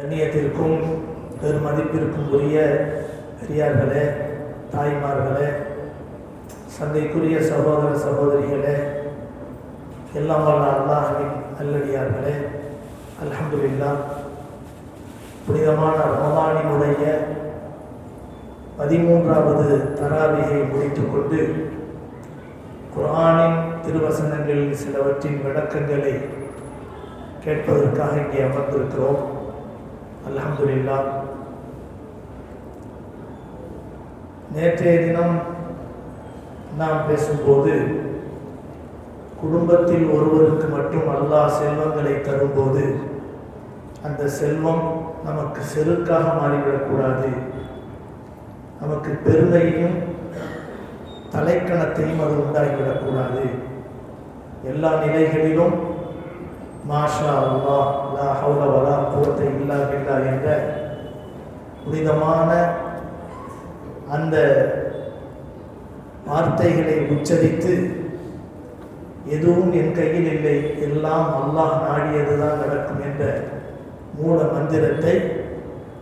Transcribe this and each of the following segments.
கண்ணியத்திற்கும் பெருமதிப்பிற்கும் உரிய பெரியார்களே, தாய்மார்களே, சந்தைக்குரிய சகோதர சகோதரிகளே, எல்லாம் வல்ல அல்லாஹ்வின் நல்லடியார்களே, அல்ஹம்துலில்லாஹ். புனிதமான ரமதானினுடைய 13வது தராவிகை முடித்துக்கொண்டு குர்ஆனின் திருவசனங்களில் சிலவற்றின் விளக்கங்களை கேட்பதற்காக இங்கே அமர்ந்திருக்கிறோம். அல்ஹம்துலில்லாஹ். நேற்றைய தினம் நாம் பேசும்போது குடும்பத்தில் ஒருவருக்கு மட்டும் அல்லாஹ் செல்வங்களை தரும்போது அந்த செல்வம் நமக்கு செருக்காக மாறிவிடக்கூடாது, நமக்கு பெருமையையும் தலைக்கணத்தையும் அது உண்டாகிவிடக்கூடாது. எல்லா நிலைகளிலும் மாஷா அல்லாஹ் லா ஹவ்ல வலா குவத்த இல்லா பில்லாஹ் என்ற புனிதமான அந்த வார்த்தைகளை உச்சரித்து எதுவும் என் கையில் இல்லை, எல்லாம் அல்லாஹ் நாடியதுதான் நடக்கும் என்ற மூல மந்திரத்தை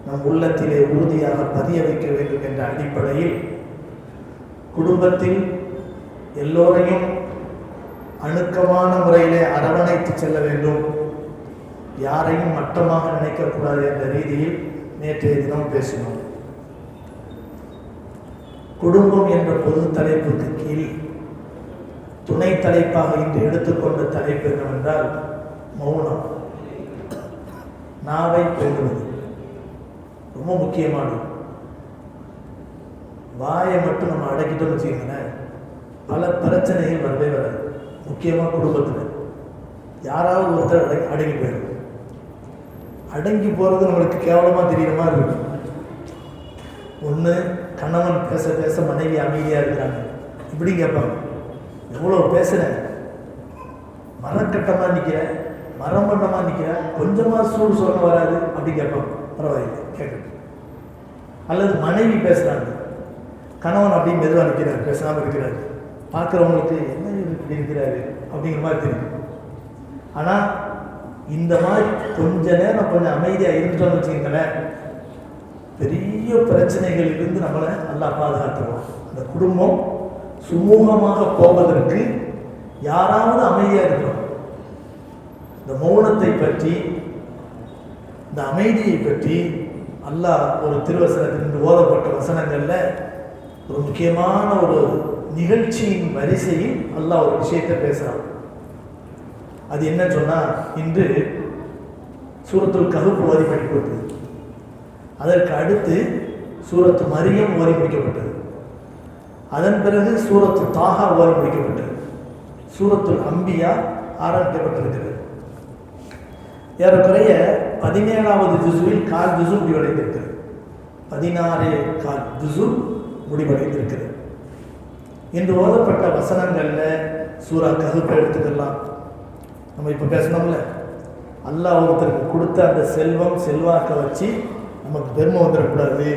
நம் உள்ளத்திலே உறுதியாக பதிய வைக்க வேண்டும் என்ற அடிப்படையில் குடும்பத்தில் எல்லோரையும் அணுக்கமான முறையிலே அரவணைத்து செல்ல வேண்டும், யாரையும் மட்டமாக நினைக்கக்கூடாது என்ற ரீதியில் நேற்றைய தினம் பேசினோம். குடும்பம் என்ற பொது தலைப்புக்கு கீழ் துணை தலைப்பாக இன்று எடுத்துக்கொண்ட தலைப்பு என்னவென்றால் மௌனம், நாவை பேணுவது. ரொம்ப முக்கியமானது. வாயை மட்டும் நம்ம அடக்கிட்டோம்னு வச்சுக்கோங்களேன், பல பிரச்சனைகள் வரவே வராது. முக்கியமாக குடும்பத்தில் யாராவது ஒருத்தர் அடங்கி போயிடும். அடங்கி போகிறது நம்மளுக்கு கேவலமாக தெரியுற மாதிரி இருக்கும். ஒன்று, கணவன் பேச பேச மனைவி அமைதியாக இருக்கிறாங்க, இப்படி கேட்பாங்க. எவ்வளோ பேசுகிறேன், மரக்கட்டமாக நிற்கிறேன், மரமண்டமாக நிற்கிறேன், கொஞ்சமாக சூடு சொல்ல வராது, அப்படி கேட்பாங்க. பரவாயில்லை, கேட்கட்டும். அல்லது மனைவி பேசுகிறாங்க, கணவன் அப்படி மெதுவாக நிற்கிறார், பேசாமல் இருக்கிறார். பார்க்குறவங்களுக்கு என்ன இப்படி இருக்கிறாரு அப்படிங்கிற மாதிரி தெரியும். ஆனால் இந்த மாதிரி கொஞ்ச நேரம் கொஞ்சம் அமைதியாக இருந்துட்டோம்னு வச்சுக்கோங்களேன், பெரிய பிரச்சனைகள் இருந்து நம்மளை நல்லா பாதுகாத்துருவோம். அந்த குடும்பம் சுமூகமாக போவதற்கு யாராவது அமைதியாக இருக்கணும். இந்த மௌனத்தை பற்றி, இந்த அமைதியை பற்றி அல்லாஹ் ஒரு திருவசனத்தின் ஓதப்பட்ட வசனங்களில் ஒரு முக்கியமான ஒரு நிகழ்ச்சியின் வரிசையில் அல்லாஹ் ஒரு விஷயத்தை பேசுகிறான். அது என்ன சொன்னால், இன்று சூரத்துல் கஹ்ஃப் ஓதி முடிக்கப்பட்டது. அதற்கு அடுத்து சூரத்து மரியம் ஓதி முடிக்கப்பட்டது. அதன் பிறகு சூரத்து தாஹா ஓதி முடிக்கப்பட்டது. சூரத்துல் அம்பியா ஆரம்பிக்கப்பட்டிருக்கிறது. ஏறக்குறைய 17வது ஜுசுவில் கால் ஜுசு முடிவடைந்திருக்கிறது. 16 ஜுசு முடிவடைந்திருக்கிறது. இன்று ஓதப்பட்ட வசனங்களில் சூரா கஹ்ஃப் எடுத்துக்கலாம். நம்ம இப்போ பேசணும்ல, அல்லாஹ் ஒருத்தருக்கு கொடுத்த அந்த செல்வம் செல்வாக்க வச்சு நமக்கு பெருமை வந்துடக்கூடாது.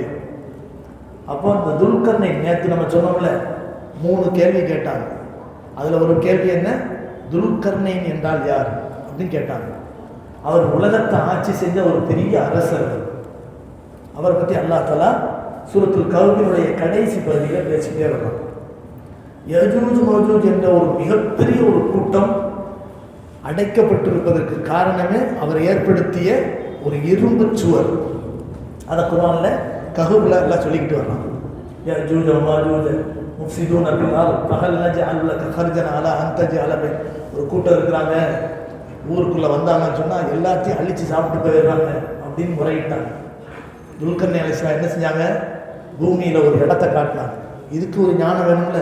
அப்போ அந்த துல்கர்னைன், நேற்று நம்ம சொன்னோம்ல 3 கேள்வி கேட்டாங்க. அதில் ஒரு கேள்வி என்ன, துல்கர்னைன் என்றால் யார் அப்படின்னு கேட்டாங்க. அவர் உலகத்தை ஆட்சி செஞ்ச ஒரு பெரிய அரசர். அவரை பற்றி அல்லாஹ் தஆலா சூரத்துல் கஹ்ஃபினுடைய கடைசி பகுதியில் பேசிட்டே வர்றாங்க. யஜூஜ் மஜூஜ் என்ற ஒரு மிகப்பெரிய ஒரு கூட்டம் அடைக்கப்பட்டிருப்பதற்கு காரணமே அவர் ஏற்படுத்திய ஒரு இரும்பு சுவர். அதை குர்ஆன்ல கஹ்ஃப்ல எல்லாம் சொல்லிக்கிட்டு வர்றாங்க. யஜூஜ் மஜூஜ் முஃப்ஸிதூன ஃபில் அர்த் ஃபஹல் நஜஅல் லக ஹர்ஜன் அலா அன் தஜஅல பை. ஒரு கூட்டம் இருக்கிறாங்க, ஊருக்குள்ளே வந்தாங்கன்னு சொன்னால் எல்லாத்தையும் அழித்து சாப்பிட்டு போயிடுறாங்க அப்படின்னு முறையிட்டாங்க. துல்கர்னைன் அலைஹிஸ்ஸலாம் என்ன செஞ்சாங்க, பூமியில் ஒரு இடத்த காட்டினாங்க. இதுக்கு ஒரு ஞானம் வேணும்ல.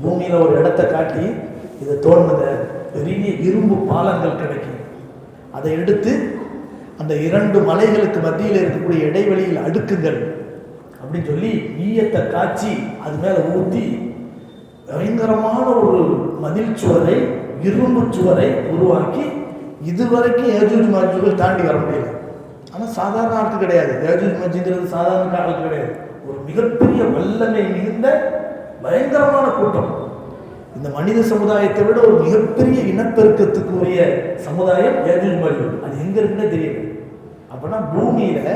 பூமியில் ஒரு இடத்த காட்டி இதை தோணுங்க, பெரிய இரும்பு பாலங்கள் கிடைக்கும், அதை எடுத்து அந்த 2 மலைகளுக்கு மத்தியில் இருக்கக்கூடிய இடைவெளியில் அடுக்குங்கள் அப்படின்னு சொல்லி ஈயத்தை காய்ச்சி அது மேலே ஊற்றி பயங்கரமான ஒரு மதில் சுவரை, இரும்பு சுவரை உருவாக்கி இதுவரைக்கும் யஜூஜ் மஜூஜ் தாண்டி வர முடியல. ஆனால் சாதாரண ஆட்கள் கிடையாது. யஜூஜ் மஜூஜ்ங்கிறது சாதாரண ஆட்கள் கிடையாது. ஒரு மிகப்பெரிய வல்லமை மிகுந்த பயங்கரமான கூட்டம். இந்த மனித சமுதாயத்தை விட ஒரு மிகப்பெரிய இனப்பெருக்கத்துக்குரிய சமுதாயம் யஜூஜ் மஜூஜ். அது எங்க இருக்குன்னே தெரியல. அப்படின்னா பூமியில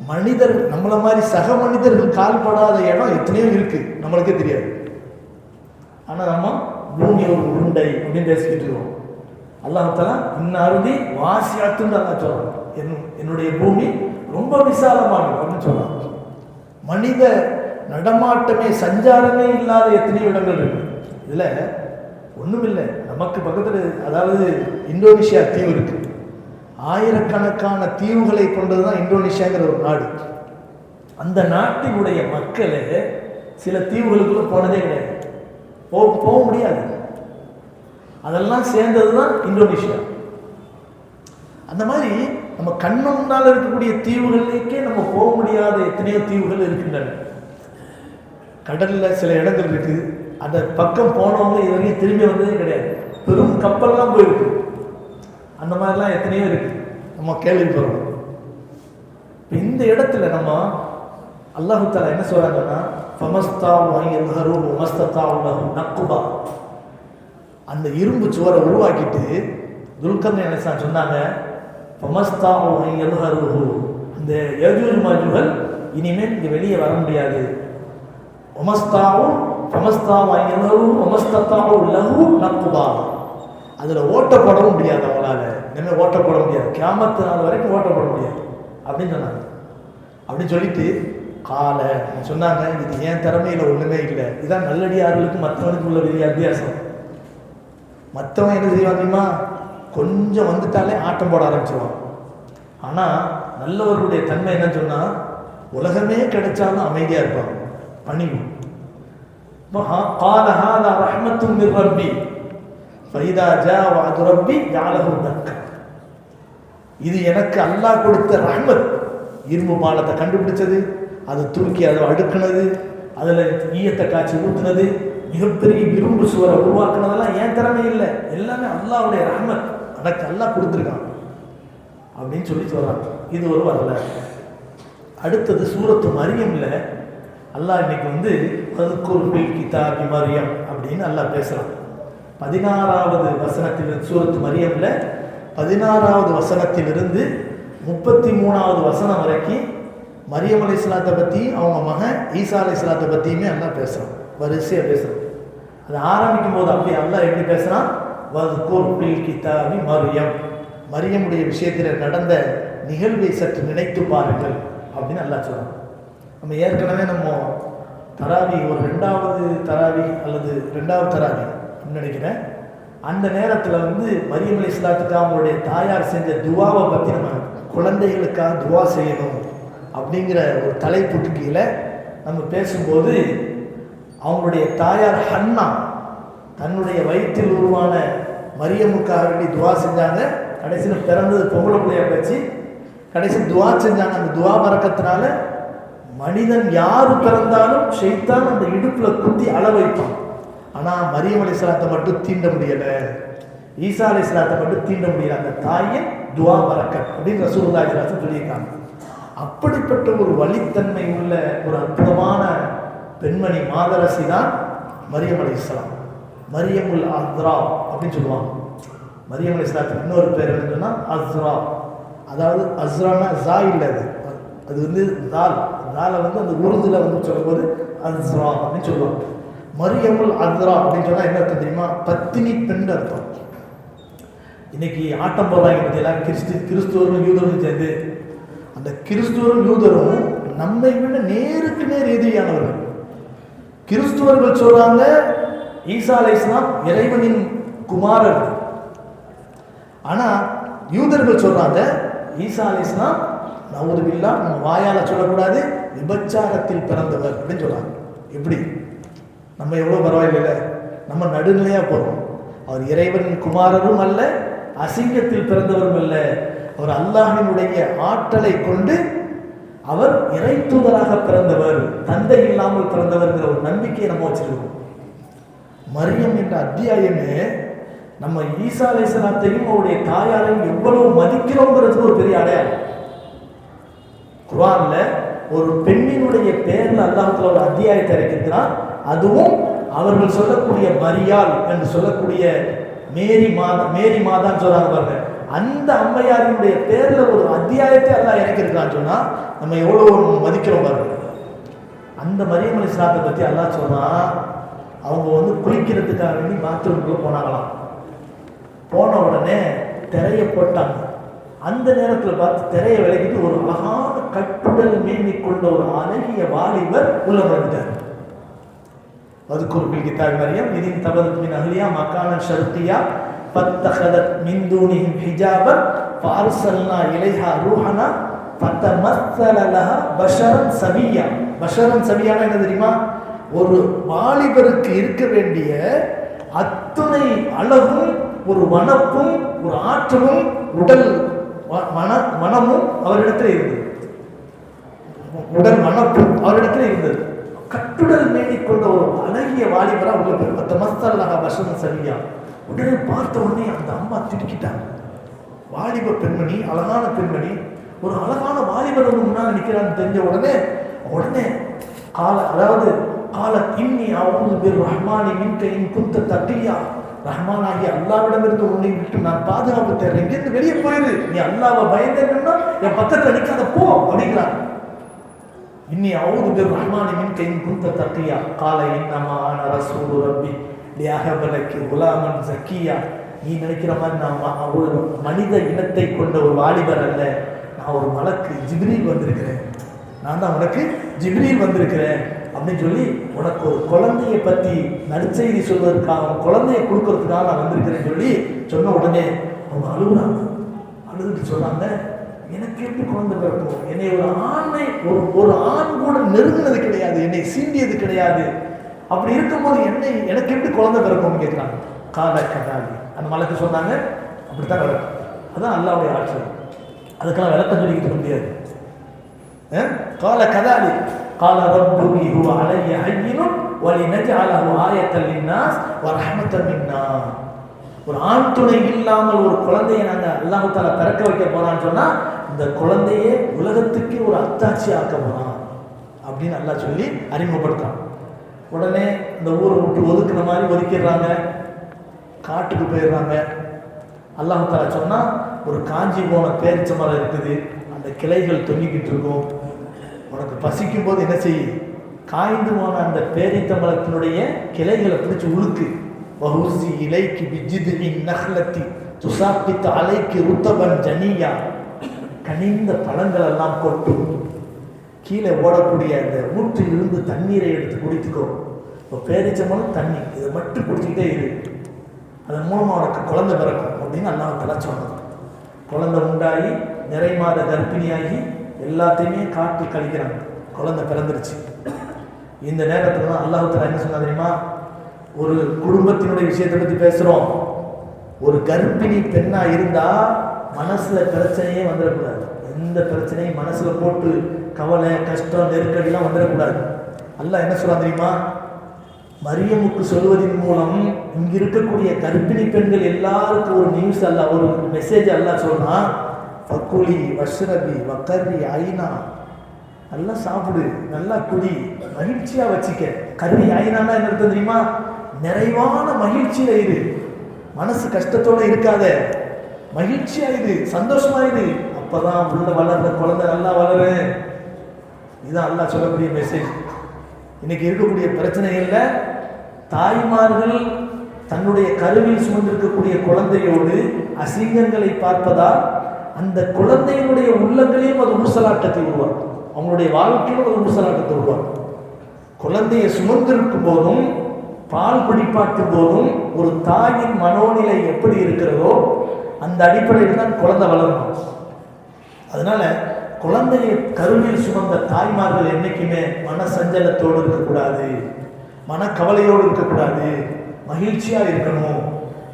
மனிதர் நம்மள மாதிரி சக மனிதர்கள் கால்படாத இடம் எத்தனையோ இருக்கு, நம்மளுக்கே தெரியாது. ஆனா நம்ம பூமி ஒரு உருண்டை அப்படின்னு பேசிக்கிட்டு இருக்கோம். அல்லாஹ் தஆலா இன்னாருதி வாசியாத்துன்னு அல்லாஹ் சொல்றான். என்னுடைய பூமி ரொம்ப விசாலமானது அப்படின்னு சொல்றான். மனித நடமாட்டமே சஞ்சாரமே இல்லாத எத்தனையோ இடங்கள் இருக்கு. இதுல ஒண்ணும் இல்லை, நமக்கு பக்கத்துல அதாவது இந்தோனேஷியா தீவு இருக்கு. ஆயிரக்கணக்கான தீவுகளை கொண்டதுதான் இந்தோனேஷியாங்கிற ஒரு நாடு. அந்த நாட்டினுடைய மக்களே சில தீவுகளுக்குள்ள போனதே கிடையாது, போக முடியாது. அதெல்லாம் சேர்ந்ததுதான் இந்தோனேஷியா. அந்த மாதிரி நம்ம கண்ணு முன்னால் இருக்கக்கூடிய தீவுகளுக்கே நம்ம போக முடியாத எத்தனையோ தீவுகள் இருக்கின்றன. கடல்ல சில இடங்கள் இருக்கு, அந்த பக்கம் போனவங்க இது வரைக்கும் திரும்பி வந்ததே கிடையாது. பெரும் கப்பல்லாம் போயிருக்கு. அந்த மாதிரிலாம் எத்தனையோ இருக்கு, நம்ம கேள்விப்படுறோம். இந்த இடத்துல நம்ம அல்லாஹ் தஆலா என்ன சொல்றாங்கன்னா, அந்த இரும்பு சுவரை உருவாக்கிட்டு துல்கர்னைன் சொன்னாங்க, அந்த யஜூஜ் மஜூஜ் இனிமேல் இங்க வெளியே வர முடியாது. அதுல ஓட்ட போடவும் முடியாது, அவங்களால இனிமேல் ஓட்ட போட முடியாது, கியாமத்து நாள் வரைக்கும் ஓட்ட போட முடியாது அப்படின்னு சொன்னாங்க. அப்படின்னு சொல்லிட்டு சொன்னாங்க, இது ஏன் திறமையில ஒண்ணுமே இல்லை. இதான் நல்லடியார்களுக்கு மற்றவனுக்கு உள்ள பெரிய அத்தியாசம். மற்றவன் என்ன செய்வான் தெரியுமா, கொஞ்சம் வந்துட்டாலே ஆட்டம் போட ஆரம்பிச்சிருவான். ஆனா நல்லவர்களுடைய தன்மை என்ன சொன்னா, உலகமே கிடைச்சாலும் அமைதியா இருப்பாங்க, பணிவு. இது எனக்கு அல்லாஹ் கொடுத்த ரஹ்மத். இரும்பு பாலத்தை கண்டுபிடிச்சது, அதை தூக்கி அதை அடுக்குனது, அதுல ஈயத்தை காய்ச்சி ஊத்துனது, மிகப்பெரிய இரும்பு சுவரை உருவாக்குனதெல்லாம் ஏன் திறமை இல்லை, எல்லாமே அல்லாஹ்வுடைய ரஹ்மத், எனக்கு அல்லாஹ் கொடுத்துருக்கான் அப்படின்னு சொல்லி சொல்றாங்க. இது ஒரு வரலாறு. அடுத்தது சூரத்து மரியம்ல அல்லாஹ் இன்னைக்கு பதுக்குருபில் கிதாபி மரியம் அப்படின்னு அல்லாஹ் பேசுறான். 16வது வசனத்தில் சூரத்து மரியம்ல 16வது வசனத்திலிருந்து 33வது வசனம் வரைக்கும் மரியம் அலைஹிஸ்ஸலாத்தை பத்தி, அவங்க மகன் ஈசா அலைஹிஸ்ஸலாத்தை பத்தியுமே அல்லாஹ் பேசுறான், வரிசையா பேசுறான். அது ஆரம்பிக்கும் போது அப்படி அல்லாஹ் எப்படி பேசுறான், வதுக்குருபில் கிதாபி மரியம், மரியமுடைய விஷயத்தில் நடந்த நிகழ்வை சற்று நினைத்து பாருங்கள் அப்படின்னு அல்லாஹ் சொல்றான். நம்ம ஏற்கனவே தராவி ஒரு 2வது தராவி அல்லது 2வது தராவி நினைக்கிறேன், அந்த நேரத்தில் மரியம் அலைஹிஸ்ஸலாத்துக்கு அவங்களுடைய தாயார் செஞ்ச துவாவை பற்றி நம்ம குழந்தைகளுக்காக துவா செய்யணும் அப்படிங்கிற ஒரு தலைப்புக்கு கீழே நம்ம பேசும்போது, அவங்களுடைய தாயார் ஹன்னா தன்னுடைய வயிற்றில் உருவான மரியமுக்காக வேண்டி துவா செஞ்சாங்க. கடைசியில் பிறந்தது பொம்பளை பிள்ளைய வச்சு கடைசி துவா செஞ்சாங்க. அந்த துவா பறக்கத்தினால மனிதன் யாரு பிறந்தாலும் ஷைத்தான் அந்த இடுப்புல குத்தி அள வைப்பான். ஆனா மரியம் அலைஹிஸ்ஸலாத்தை மட்டும் தீண்ட முடியல, ஈசா அலைஹிஸ்ஸலாத்தை மட்டும் தீண்ட முடியல. அந்த தாயின் துவா பரக்கத் அப்படின்னு ரசூலுல்லாஹி ஸல்லல்லாஹு அலைஹி வஸல்லம் சொல்லியிருக்காங்க. அப்படிப்பட்ட ஒரு வலித்தன்மை உள்ள ஒரு அற்புதமான பெண்மணி மாதரசி தான் மரியம் அலைஹிஸ்ஸலாம். மரியமுல் அஸ்ரா அப்படின்னு சொல்லுவாங்க. மரியம் அலைஹிஸ்ஸலாத்துக்கு இன்னொரு பேர் என்னன்னா அஸ்ரா. அதாவது அஸ்ரானா ஜா இல்லை, அது தால், தாலை அந்த உருதுல சொல்லும்போது அஸ்ரா அப்படின்னு சொல்லுவாங்க. மரியமுல் அஸ்ரா அப்படின்னு சொன்னா என்ன அர்த்தம் தெரியுமா, பத்தினி பெண் அர்த்தம். இன்னைக்கு ஆட்டம் போடுறாங்க பத்தியெல்லாம் கிறிஸ்துவரும் யூதரும் சேர்ந்து. அந்த கிறிஸ்துவரும் யூதரும் நம்மை விட நேருக்கு நேர் எதிரியானவர்கள். கிறிஸ்துவர்கள் சொல்றாங்க ஈசா அலைஹிஸ்ஸலாம் இறைவனின் குமாரர், ஆனா யூதர்கள் சொல்றாங்க ஈசா அலைஹிஸ்ஸலாம் நவுது பில்லாஹ், நம்ம வாயால சொல்லக்கூடாது, விபச்சாரத்தில் பிறந்தவர் அப்படின்னு சொல்றாங்க. எப்படி நம்ம எவ்வளவு பரவாயில்லை, நம்ம நடுநிலையா போறோம். அவர் இறைவனின் குமாரரும் அல்ல, அசிங்கத்தில் பிறந்தவரும் அல்ல, அவர் அல்லாஹ்வினுடைய ஆற்றலை கொண்டு அவர் இறை தூதராக பிறந்தவர், தந்தை இல்லாமல் பிறந்தவர்ங்கிற ஒரு நம்பிக்கையை நம்ம வச்சிருக்கோம். மரியம் என்ற அத்தியாயமே நம்ம ஈசா அலைஹிஸ்ஸலாத்தையும் அவருடைய தாயாரையும் எவ்வளவு மதிக்கிறோங்கிறதுக்கு ஒரு பெரிய அடையாளம். குர்ஆன்ல ஒரு பெண்ணினுடைய பேர்ல அல்லாஹ் ஒரு அத்தியாயத்தை இறக்கின்றான். அதுவும் அவர்கள் சொல்லக்கூடிய மரியாள் என்று சொல்லக்கூடிய மேரி மாதான் சொல்றாங்க பாருங்க, அந்த அம்மையாரினுடைய பேர்ல ஒரு அத்தியாயத்தை அல்லாஹ் இறக்கிருக்கான்னு சொன்னா நம்ம எவ்வளவு மதிக்கிறோம் பாருங்க. அந்த மரியம் அலைஹிஸ்ஸலாத்தை பத்தி அல்லாஹ் சொன்னா, அவங்க வந்து குளிக்கிறதுக்காக வேண்டி பாத்ரூம்குள்ள போனாங்களாம். போன உடனே திரையை போட்டாங்க. அந்த நேரத்தில் பார்த்து திரையை விலகிட்டு ஒரு அழகான கட்டுடல் மேனி கொண்ட ஒரு அழகிய வாலிபர் உள்ள வந்துட்டார். வதுக்குர் கிதாப் மரியம் இதின் தபதத் மின் அஹ்லியா மகானன் ஷர்கியா ஃபத்தஹதத் மின் தூனிஹிம் ஹிஜாபன் ஃபஅர்ஸல்னா இலைஹா ரூஹனா ஃபதமஸ்ஸல லஹா பஷரன் சவியா. பஷரன் சவியானா என்ன தெரியுமா? ஒரு வாலிபருக்கு இருக்க வேண்டிய அத்துணை அழகும் ஒரு வனப்பும் ஒரு ஆற்றலும் உடல் மனமும் அவரிடத்தில் இருந்தது. உடல் மனப்பும் அவரிடத்தில் இருந்தது. கட்டுடல் மேனி கொண்ட ஒரு அழகிய வாலிபரா உள்ள பேர் பத்த மஸ்தல்லாக பஷரன் சவியா. உடனே பார்த்த உடனே அந்த அம்மா திடுக்கிட்டாங்க. வாலிப பெண்மணி, அழகான பெண்மணி, ஒரு அழகான வாலிபர் வந்து முன்னால் நிற்கிறான்னு தெரிஞ்ச உடனே அதாவது காலத் இன்னி அவுது பிர் ரஹ்மானி மின்க இன் குன்த தக்கியா. ரஹ்மான் ஆகிய அல்லாவிடமிருந்து உன்னை விட்டு நான் பாதுகாப்பு தேடுறேன், இங்கிருந்து வெளியே போயிரு, நீ அல்லாவை பயந்தேன்னா என் பக்கத்தில் நிற்காத போ அப்படிங்கிறான். இன்னி அவுது பிர் ரஹ்மானி மின்க இன் குன்த தக்கியா கால இன்னமா அன ரசூலு ரப்பி லியஹபலகி குலாமன் ஜக்கியா. நீ நினைக்கிற மாதிரி நான் ஒரு மனித இனத்தை கொண்ட ஒரு வாலிபர் அல்ல, நான் ஒரு மலக்கு ஜிப்ரீல் வந்திருக்கிறேன், நான் தான் உனக்கு ஜிப்ரீல் வந்திருக்கிறேன் அப்படின்னு சொல்லி உனக்கு ஒரு குழந்தைய பற்றி நற்செய்தி சொல்வதற்காக, குழந்தைய கொடுக்கறதுக்காக நான் வந்திருக்கிறேன்னு சொல்லி சொன்ன உடனே அவங்க அழுகுறாங்க. அழுதுட்டு சொன்னாங்க, எனக்கு எப்படி குழந்தை பிறக்கும்? என்னை ஒரு ஆண் கூட நெருங்கினது கிடையாது, என்னை சீண்டியது கிடையாது, அப்படி இருக்கும்போது எனக்கு எப்படி குழந்தை பிறக்கும்னு கேட்குறாங்க. கால கதாலி அந்த மலக்கு சொன்னாங்க, அப்படித்தான் நடக்கும். அதான் அல்லாஹ்வுடைய ஆற்றல். அதுக்கெல்லாம் விளக்கம் சொல்லிக்கிட்டு முடியாது. கால கதாலி கால ரப்புகி ஹுவ அலைய ஹய்யினுன் வலினஜஅலஹு ஆயத்தல் லின்னாஸ் வ ரஹ்மத்தன் மின்னா. ஒரு ஆண் துணை இல்லாமல் ஒரு குழந்தையை நாங்கள் அல்லாஹ் தஆலா பிறக்க வைக்க போறான்னு சொன்னா, இந்த குழந்தையே உலகத்துக்கு ஒரு அத்தாட்சி ஆக்க போறான் அப்படின்னு அல்லாஹ் சொல்லி அறிமுகப்படுத்தான். உடனே இந்த ஊரை விட்டு ஒதுக்குற மாதிரி ஒதுக்கிடுறாங்க, காட்டுக்கு போயிடுறாங்க. அல்லாஹ் தஆலா சொன்னா, ஒரு காஞ்சி போன பேரிச்ச மரம் இருக்குது, அந்த கிளைகள் தொங்கிக்கிட்டு இருக்கும், உனக்கு பசிக்கும் போது என்ன செய்ய, காய்ந்து போன அந்த பேரித்த மரத்தினுடைய கிளைகளை பிடிச்சி உழுக்கு. வஹுசி இலைக்கு பிஜிதின் நஹ்லத்தி துசாப்பித்த அலைக்கு ருத்தபன் ஜனியா. கனிந்த பழங்கள் எல்லாம் கொட்டும், கீழே ஓடக்கூடிய அந்த ஊற்றில் இருந்து தண்ணீரை எடுத்து குடித்துக்கோ. இப்போ பேரிச்சம்பழம் தண்ணி, இதை மட்டும் குடிச்சிக்கிட்டே இரு, அதன் மூலமாக உனக்கு குழந்தை பிறக்கும் அப்படின்னு அல்லாஹ் தஆலா சொன்னான். குழந்தை உண்டாகி நிறை மாத கர்ப்பிணியாகி எல்லாத்தையுமே காட்டு கழிக்கிறாங்க. குழந்தை பிறந்துருச்சு. இந்த நேரத்தில் தான் அல்லாஹ் தஆலா என்ன சொன்னா தெரியுமா? ஒரு குடும்பத்தினுடைய விஷயத்தை பற்றி பேசுகிறோம். ஒரு கர்ப்பிணி பெண்ணா இருந்தா மனசுல பிரச்சனையே வந்துடக்கூடாது. எந்த பிரச்சனையும் மனசுல போட்டு கவலை, கஷ்டம், நெருக்கடிலாம் வந்துடக்கூடாது. அல்லாஹ் என்ன சொல்றான் தெரியுமா? மரியமுக்கு சொல்வதன் மூலம் இங்க இருக்கக்கூடிய கர்ப்பிணி பெண்கள் எல்லாருக்கும் ஒரு நியூஸ் அல்லாஹ், ஒரு மெசேஜ் அல்லாஹ் சொல்றா. ஃபக்குலி வஷ்ரபி வக்கர்ரி ஐனா, நல்லா சாப்பிடு, நல்லா குடி, மகிழ்ச்சியா வச்சுக்க. கர்ரி ஐனானா என்ன அர்த்தம் தெரியுமா? நிறைவான மகிழ்ச்சியில இரு, மனசு கஷ்டத்தோட இருக்காத, மகிழ்ச்சியா இரு, சந்தோஷமா இரு, அப்பதான் உள்ள வளர்ந்த குழந்தை நல்லா வளரு. இதுதான் அல்லாஹ் சொல்லக்கூடிய மெசேஜ். இன்னைக்கு இருக்கக்கூடிய பிரச்சனைகள்ல தாய்மார்கள் தன்னுடைய கருவில் சுமந்திருக்கக்கூடிய குழந்தையோடு அசிங்கங்களை பார்ப்பதால் அந்த குழந்தையினுடைய உள்ளங்களையும் அது ஊசலாட்டத்தை உருவாக்கும், அவங்களுடைய வாழ்க்கையிலும் அது ஊசலாட்டத்தை உருவாக்கும். குழந்தையை சுமந்திருக்கும் போதும் பால் பிடிப்பாட்டும் போதும் ஒரு தாயின் மனோநிலை எப்படி இருக்கிறதோ அந்த அடிப்படையில் தான் குழந்தை வளரணும். அதனால குழந்தையை கருவில் சுமந்த தாய்மார்கள் என்னைக்குமே மன சஞ்சலத்தோடு இருக்கக்கூடாது, மனக்கவலையோடு இருக்கக்கூடாது, மகிழ்ச்சியா இருக்கணும்.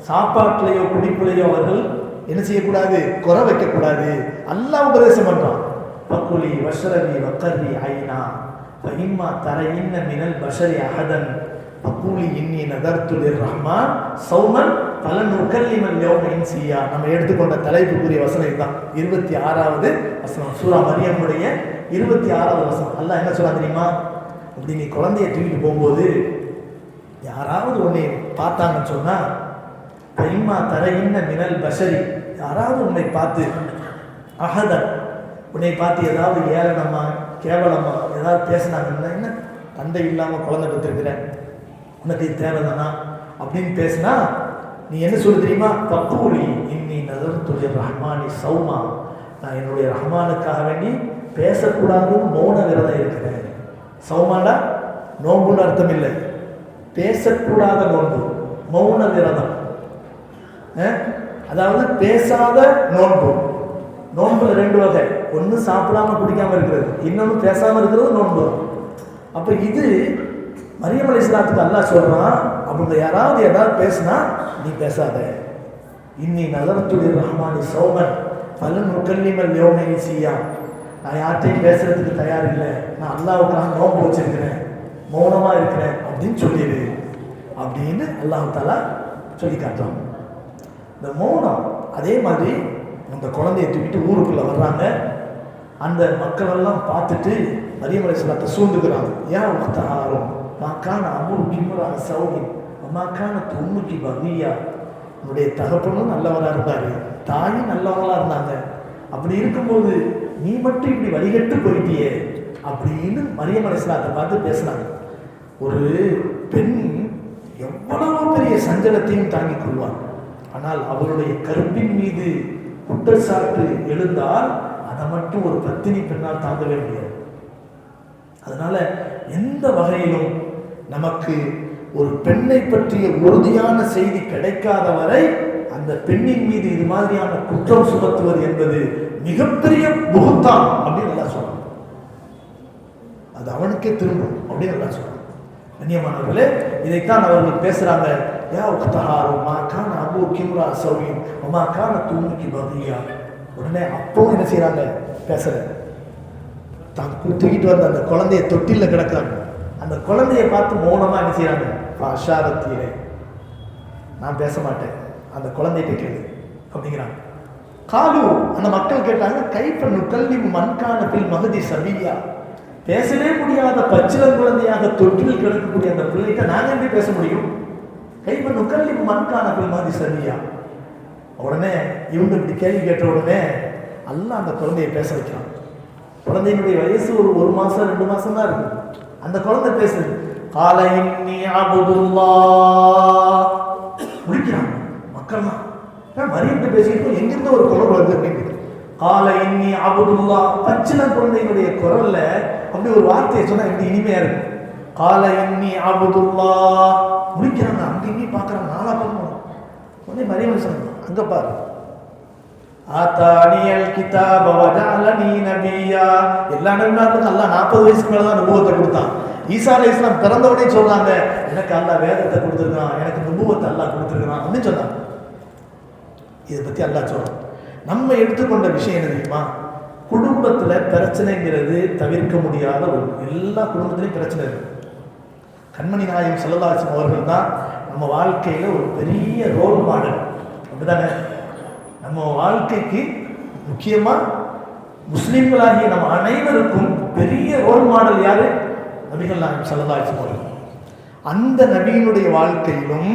சாப்பாட்டிலேயோ குடிப்பிலேயோ அவர்கள் என்ன செய்யக்கூடாது, குறை வைக்கக்கூடாது. அல்லாஹ் உபதேசம் பண்றான். பக்குலி வஷ்ரபி வக்கர்ரி ஐனா ஃபஇம்மா தரயின்ன மினல் பஷரி அஹதன் பக்குலி இன்னி நதர்து லிர்ரஹ்மான் ஸௌமன் ஃபலன் உகல்லிமல் யௌம இன்சியா. நம்ம எடுத்துக்கொண்ட தலைப்புக்குரிய வசனம் இதுதான். 26வது வசனம், சூரா மரியமுடைய 26வது வசனம். அல்லாஹ் என்ன சொல்றான் தெரியுமா? அப்படி நீ குழந்தைய தூக்கிட்டு போகும்போது யாராவது உன்னை பார்த்தாங்கன்னு சொன்னா, ஃபஇம்மா தரயின்ன மினல் பஷரி, யாராவது உன்னை பார்த்து அகதன், உன்னை பார்த்து ஏதாவது ஏளனமா கேவலமா ஏதாவது பேசினாங்கன்னா, என்ன தந்தை இல்லாமல் குழந்தை பெற்றிருக்கிறேன், உனக்கு இது தேவைதானா அப்படின்னு பேசினா நீ என்ன சொல்லு தெரியுமா? தப்பூலி இன்னி நதர்துல் ரஹ்மானி சௌமா, நான் என்னுடைய ரஹ்மானுக்காக வேண்டி பேசக்கூடாது மௌன விரதம் இருக்கிறேன். சௌமாண்டா நோன்புன்னு அர்த்தம் இல்லை, பேசக்கூடாத நோன்பு, மௌன விரதம். அதாவது பேசாத நோன்பு. நோன்புல 2 வகை, ஒன்று சாப்பிடாம குடிக்காம இருக்கிறது, இன்னொன்று பேசாம இருக்கிறது நோன்பு. அப்ப இது மரியம் அலைஹிஸ்ஸலாத்துக்கு அல்லாஹ் சொல்றான், அவங்க யாராவது ஏதாவது பேசினா நீ பேசாத. இன்னி நதர்துல் ரஹ்மானி சௌமன் ஃபலன் உகல்லிமல் யௌம இன்சியா, நான் யார்கிட்டையும் பேசுறதுக்கு தயார் இல்லை, நான் அல்லாஹ்வுக்காக நோன்பு வச்சிருக்கிறேன், மௌனமா இருக்கிறேன் அப்படின்னு சொல்லிடு அப்படின்னு அல்லாஹ் தஆலா சொல்லி காட்டுறான். இந்த மௌனம். அதே மாதிரி அந்த குழந்தையை தூக்கிட்டு ஊருக்குள்ள வர்றாங்க. அந்த மக்கள் எல்லாம் பார்த்துட்டு மரியம் அலைஹிஸ்ஸலாத்தை சூழ்ந்துக்கிறாங்க. ஏன் உக்தஹாரும் மாக்கான அமுர் கிம்ரா சௌகின் மாக்கான தும்முக்கி பகியா, உன்னுடைய தகப்பனும் நல்லவராக இருந்தாரு, தாயும் நல்லவங்களா இருந்தாங்க, அப்படி இருக்கும்போது நீ மட்டும் இப்படி வழிகட்டு போயிட்டியே அப்படின்னு மரியம் அலைஹிஸ்ஸலாத்தை பார்த்து பேசுனாங்க. ஒரு பெண் எவ்வளவு பெரிய சஞ்சலத்தையும் தாங்கிக் கொள்வார், ஆனால் அவருடைய கருப்பின் மீது குற்றச்சாட்டு எழுந்தால் அதை மட்டும் ஒரு பத்தினி பெண்ணால் தாங்கவே முடியாது. அதனால எந்த வகையிலும் நமக்கு ஒரு பெண்ணை பற்றிய உறுதியான செய்தி கிடைக்காத வரை அந்த பெண்ணின் மீது இது மாதிரியான குற்றம் சுமத்துவது என்பது மிகப்பெரிய புகுத்தான் அப்படின்னு நல்லா சொல்றாங்க. அது அவனுக்கே திரும்பும் அப்படின்னு நல்லா சொல்றாங்க. கண்ணியமானவர்களே, இதைத்தான் அவர்கள் பேசுறாங்க. யா உக்தஹாரு மாக்கான அபு கிம்ரா சௌயின் மாக்கான தும்முக்கி பகியா. உடனே அப்போ என்ன செய்யறாங்க? பேசுற தான் தூக்கிட்டு வந்த அந்த குழந்தைய தொட்டில கிடக்குறாங்க. அந்த குழந்தைய பார்த்து மௌனமா என்ன செய்யறாங்க? அஷாரத்திலே, நான் பேச மாட்டேன், அந்த குழந்தைகிட்ட கேளு அப்படிங்கிறாங்க. காலு, அந்த மக்கள் கேட்டாங்க, கைப்ப நுகல்லி மண்கான பில் மகதி சபியா, பேசவே முடியாத பச்சிலம் குழந்தையாக தொட்டில் கிடக்கக்கூடிய அந்த பிள்ளைகிட்ட நாங்க எப்படி பேச முடியும்? கைப்ப நுகல்லி மண்கான பில் மகதி சபியா. உடனே இவங்க இப்படி கேள்வி கேட்ட உடனே அல்லாஹ் அந்த குழந்தையை பேச வைக்கிறான். குழந்தையினுடைய வயசு ஒரு மாசம் 2 மாசம் தான் இருக்கு. அந்த குழந்தை பேசுது. கால இன்னி அபுதுல்லாஹ் முடிக்கிறாங்க மக்கள்லாம். மரியத்தை பேசிட்டு எங்கிருந்து ஒரு குரல் வருது அப்படின்னு. கால இன்னி அபுதுல்லாஹ், பச்சிலம் குழந்தையினுடைய குரல்ல அப்படி ஒரு வார்த்தையை சொன்னா எப்படி இனிமையா இருக்கு. கால இன்னி அபுதுல்லாஹ் முடிக்கிறாங்க. அங்க இங்கேயும் பார்க்கறாங்க, நாளா பார்க்கணும். உடனே மரியம் சொன்னாங்க, அங்க பாரு, ஆத்தானியல் கிதாப வஜஅலனி நபியா. எல்லா நபிமார்களுக்கும் அல்லாஹ் 40 வயசுக்கு மேல தான் நபுவத்தை கொடுத்தான். ஈசா அலைஹிஸ்ஸலாம் பிறந்த உடனே சொல்றாங்க, எனக்கு அல்லாஹ் வேதத்தை கொடுத்துருக்கான், எனக்கு நபுவத்தை அல்லாஹ் கொடுத்துருக்கான் அப்படின்னு சொன்னாங்க. இதை பத்தி அல்லாஹ் சொல்றான். நம்ம எடுத்துக்கொண்ட விஷயம் என்ன தெரியுமா? குடும்பத்துல பிரச்சனைங்கிறது தவிர்க்க முடியாத ஒரு, எல்லா குடும்பத்திலையும் பிரச்சனை இருக்கு. கண்மணி நாயகம் ஸல்லல்லாஹு அலைஹி வஸல்லம் அவர்கள் தான் நம்ம வாழ்க்கையில ஒரு பெரிய ரோல் மாடல். அப்படிதானே? நம்ம வாழ்க்கைக்கு முக்கியமா முஸ்லிம்களாகிய நம்ம அனைவருக்கும் பெரிய ரோல் மாடல் யாரு? நபிகள் நாயகம் ஸல்லல்லாஹு அலைஹி வஸல்லம். அந்த நபியினுடைய வாழ்க்கையிலும்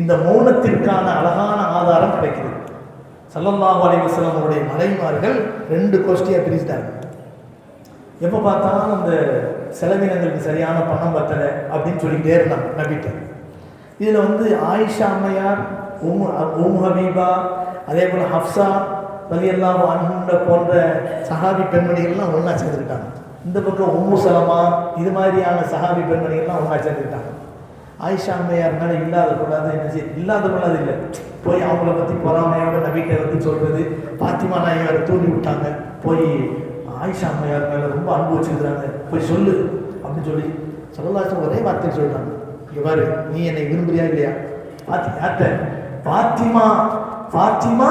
இந்த மௌனத்திற்கான அழகான ஆதாரம் கிடைக்கிறது. ஸல்லல்லாஹு அலைஹி வஸல்லம் அவருடைய மனைவிமார்கள் 2 கோஷ்டியா பிரிச்சிட்டாங்க. எப்போ பார்த்தாலும் அந்த செலவினங்களுக்கு சரியான பணம் பத்தலை அப்படின்னு சொல்லிக்கிட்டே இருந்தாங்க நபிட்ட. இதுல ஆயிஷா அம்மையார், உம்மு ஹபீபா, அதே போல ஹப்சா ரலியல்லாஹு அன்ஹா போன்ற சஹாபி பெண்மணிகள்லாம் ஒன்றா சேர்ந்துக்கிட்டாங்க. இந்த பக்கம் உம்மு சலமா, இது மாதிரியான சஹாபி பெண்மணிகள்லாம் ஒன்றா சேர்ந்துக்கிட்டாங்க. ஆயிஷா அம்மையார்னால இல்லாத கூடாது, என்ன செய்ய இல்லாத கூடாது இல்லை, போய் அவங்கள பற்றி பொறாமையோட நபிட்ட சொல்றது. பாத்திமா நாயகரை தூண்டி விட்டாங்க, போய் ஆயிஷா அம்மையார் மேலே ரொம்ப அன்பு வச்சுருக்கிறாங்க, போய் சொல்லு அப்படின்னு சொல்லி ஸல்லல்லாஹு அலைஹி ஒரே வார்த்தை சொல்கிறாங்க. இங்கே பாரு, நீ என்னை விரும்புறியா இல்லையா? யார்கிட்ட? பாத்திமா, பாத்திமா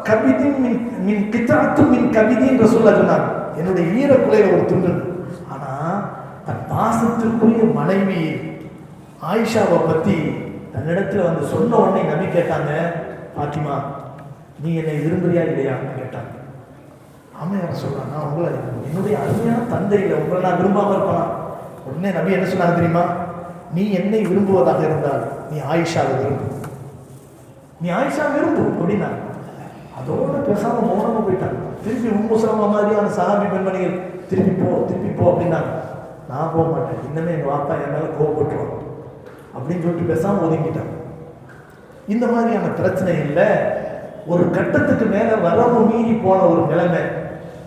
கபிதின் மின் கித்தாத்து மின் கபிதின் ரசூலுல்லாஹ் சொன்னாங்க, என்னுடைய ஈரக்குலையில் ஒரு துண்டு. ஆனால் தன் பாசத்திற்குரிய மனைவி ஆயிஷாவை பற்றி தன்னிடத்தில் சொன்ன உடனே நபி கேட்டாங்க, பாத்திமா நீ என்னை விரும்புறியா இல்லையா கேட்டாங்க. ஆமையார் சொல்றாங்க, நான் உங்களை என்னுடைய அருமையான தந்தையில் உங்களை நான் விரும்பாமல் இருப்பேனா? உடனே நபி என்ன சொன்னாங்க தெரியுமா? நீ என்னை விரும்புவதாக இருந்தால் நீ ஆயிஷாவை விரும்பு, நீ ஆயிஷா விரும்பு அப்படின்னா. அதோட பேசாம மௌனமா போயிட்டாங்க. திருப்பி உம்மு சலமா மாதிரியான சஹாபி பெண்மணிகள் திருப்பி போ அப்படின்னாங்க. நான் போக மாட்டேன், இன்னமே எங்கள் வாப்பா என் மேலே கோவப்பட்டுருவாங்க அப்படின்னு சொல்லிட்டு பேசாமல் ஒதுங்கிட்டாங்க. இந்த மாதிரியான பிரச்சனை இல்லை. ஒரு கட்டத்துக்கு மேலே வரவு மீறி போன ஒரு நிலைமை.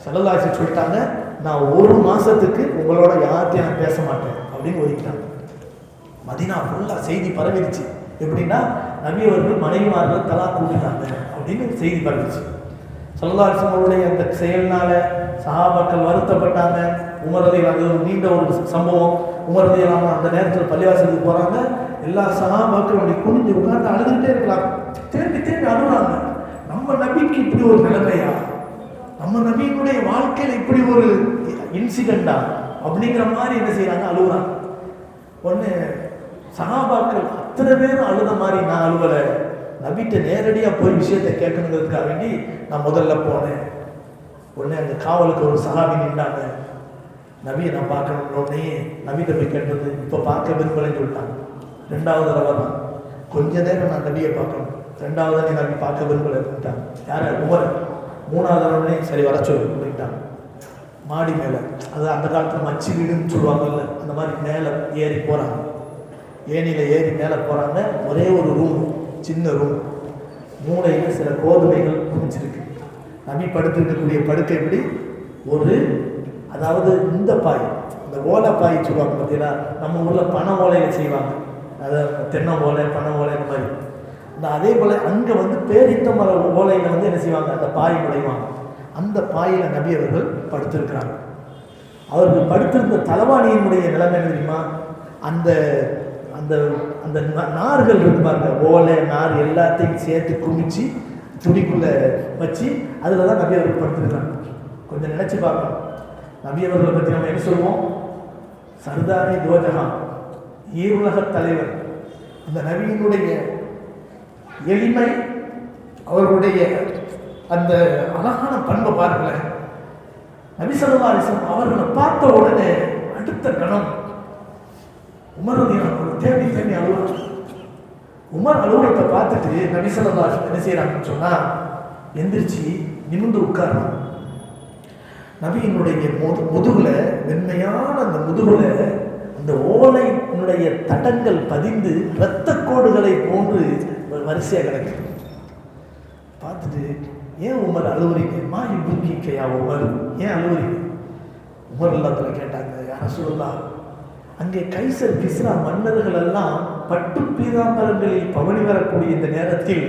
ஸல்லல்லாஹு சொல்லிட்டாங்க, நான் 1 மாதத்துக்கு உங்களோட யார்கிட்டையும் நான் பேச மாட்டேன் அப்படின்னு ஒதுக்கிட்டாங்க. மதீனா ஃபுல்லாக செய்தி பரவிடுச்சு. எப்படின்னா நபி அவர்கள் மனைவிமார்கள் தலாக் கூட்டிட்டாங்க அப்படின்னு செய்தி பரவிச்சு. ஸல்லல்லாஹு அலைஹி வஸல்லம் அந்த செயல்னால சஹாபாக்கள் வருத்தப்பட்டாங்க. உமர் ரலியல்லாஹு அன்ஹு, ஒரு நீண்ட ஒரு சம்பவம். உமர் ரலியல்லாஹு அன்ஹு அந்த நேரத்தில் பள்ளிவாசலுக்கு போகிறாங்க. எல்லா சஹாபாக்களும் அப்படி குனிஞ்சு உட்கார்ந்து அழுதுகிட்டே இருக்கலாம். தேம்பி அழுகுறாங்க. நம்ம நபிக்கு இப்படி ஒரு நிலைமையா, நம்ம நபியினுடைய வாழ்க்கையில் இப்படி ஒரு இன்சிடெண்டா அப்படிங்கிற மாதிரி என்ன செய்யறாங்க, அழுகுறாங்க. ஒன்று சஹாபாக்கள் அத்தனை பேரும் அழுத மாதிரி நான் அழுவலை. நபிட்ட நேரடியாக போய் விஷயத்தை கேட்கணுங்கிறதுக்காக வேண்டி நான் முதல்ல போனேன். உடனே அந்த காவலுக்கு ஒரு சஹாபி நின்றாங்க. நபியை நான் பார்க்கணும். உடனே நபிட்ட போய் கேட்டது, இப்போ பார்க்க விரும்பலைன்னு சொல்லிட்டாங்க. 2வது தடவை தான், கொஞ்ச நேரம் நான் நபியை பார்க்கணும். 2வது தடவை நபி பார்க்க விரும்பலைன்ட்டாங்க. யார்? உமர். 3வது தடவை சரி வர சொல்லு அப்படின்ட்டாங்க. மாடி மேலே, அது அந்த காலத்தில் மச்சி வீடுன்னு சொல்லுவாங்கல்ல, அந்த மாதிரி மேலே ஏறி போகிறாங்க. ஏனியில் ஏறி மேலே போகிறாங்க. ஒரே ஒரு ரூம், சின்ன ரூம். மூளையில் சில கோதுமைகள் குமிச்சிருக்கு. நபி படுத்துருக்கக்கூடிய படுக்கை எப்படி, ஒரு அதாவது இந்த பாய், இந்த ஓலை பாய் சொல்லுவாங்க பார்த்தீங்களா, நம்ம ஊரில் பனை ஓலையில் செய்வாங்க, அதாவது தென்னை ஓலை பனை ஓலை இந்த மாதிரி. இந்த அதே போல் அங்கே பேரித்த மர ஓலையில் என்ன செய்வாங்க, அந்த பாய் நுழைவாங்க. அந்த பாயில் நபி அவர்கள் படுத்திருக்கிறாங்க. அவர்கள் படுத்திருந்த தலவாணியினுடைய நிலைமை தெரியுமா, அந்த அந்த அந்த நார்கள் இருக்கு பாருங்க, ஓலை நார் எல்லாத்தையும் சேர்த்து குமிச்சு துணிக்குள்ளே வச்சு அதில் தான் நபி அவர்கள் படுத்திருக்காங்க. கொஞ்சம் நினச்சி பார்க்கணும். நபி அவர்களை பற்றி நம்ம என்ன சொல்லுவோம், சர்தாரி தோஜகா, ஈருலக தலைவர். அந்த நபியினுடைய எளிமை, அவர்களுடைய அந்த அழகான பண்பை பாருங்களேன். நபி ஸல்லல்லாஹு அலைஹி வஸல்லம் அவர்களை பார்த்த உடனே அடுத்த கணம் உமர் ரலியல்லாஹு தேடி அழுவாங்க. உமர் அலுவலகத்தை பார்த்துட்டு நபி ஸல்லல்லாஹு அலைஹி வஸல்லம் என்ன செய்யறாங்கன்னு சொன்னா, எந்திரிச்சு நிமிர்ந்து உட்கார்றாங்க. நபியினுடைய முதுகுல, வெண்மையான அந்த முதுகுல அந்த ஓலையினுடைய தடங்கள் பதிந்து இரத்த கோடுகளை போன்று வரிசையாக கிடக்குது. பார்த்துட்டு, ஏன் உமர் அழுவுறீங்க, மா இப்ருக்கிக்கையா உமர், ஏன் அழுவுறீங்க? உமர் எல்லாத்துல கேட்டாங்க, யார சொல்லலாம், அங்கே கைசர் கிஸ்ரா மன்னர்கள் எல்லாம் பட்டு பீதாம்பரங்களில் பவனி வரக்கூடிய இந்த நேரத்தில்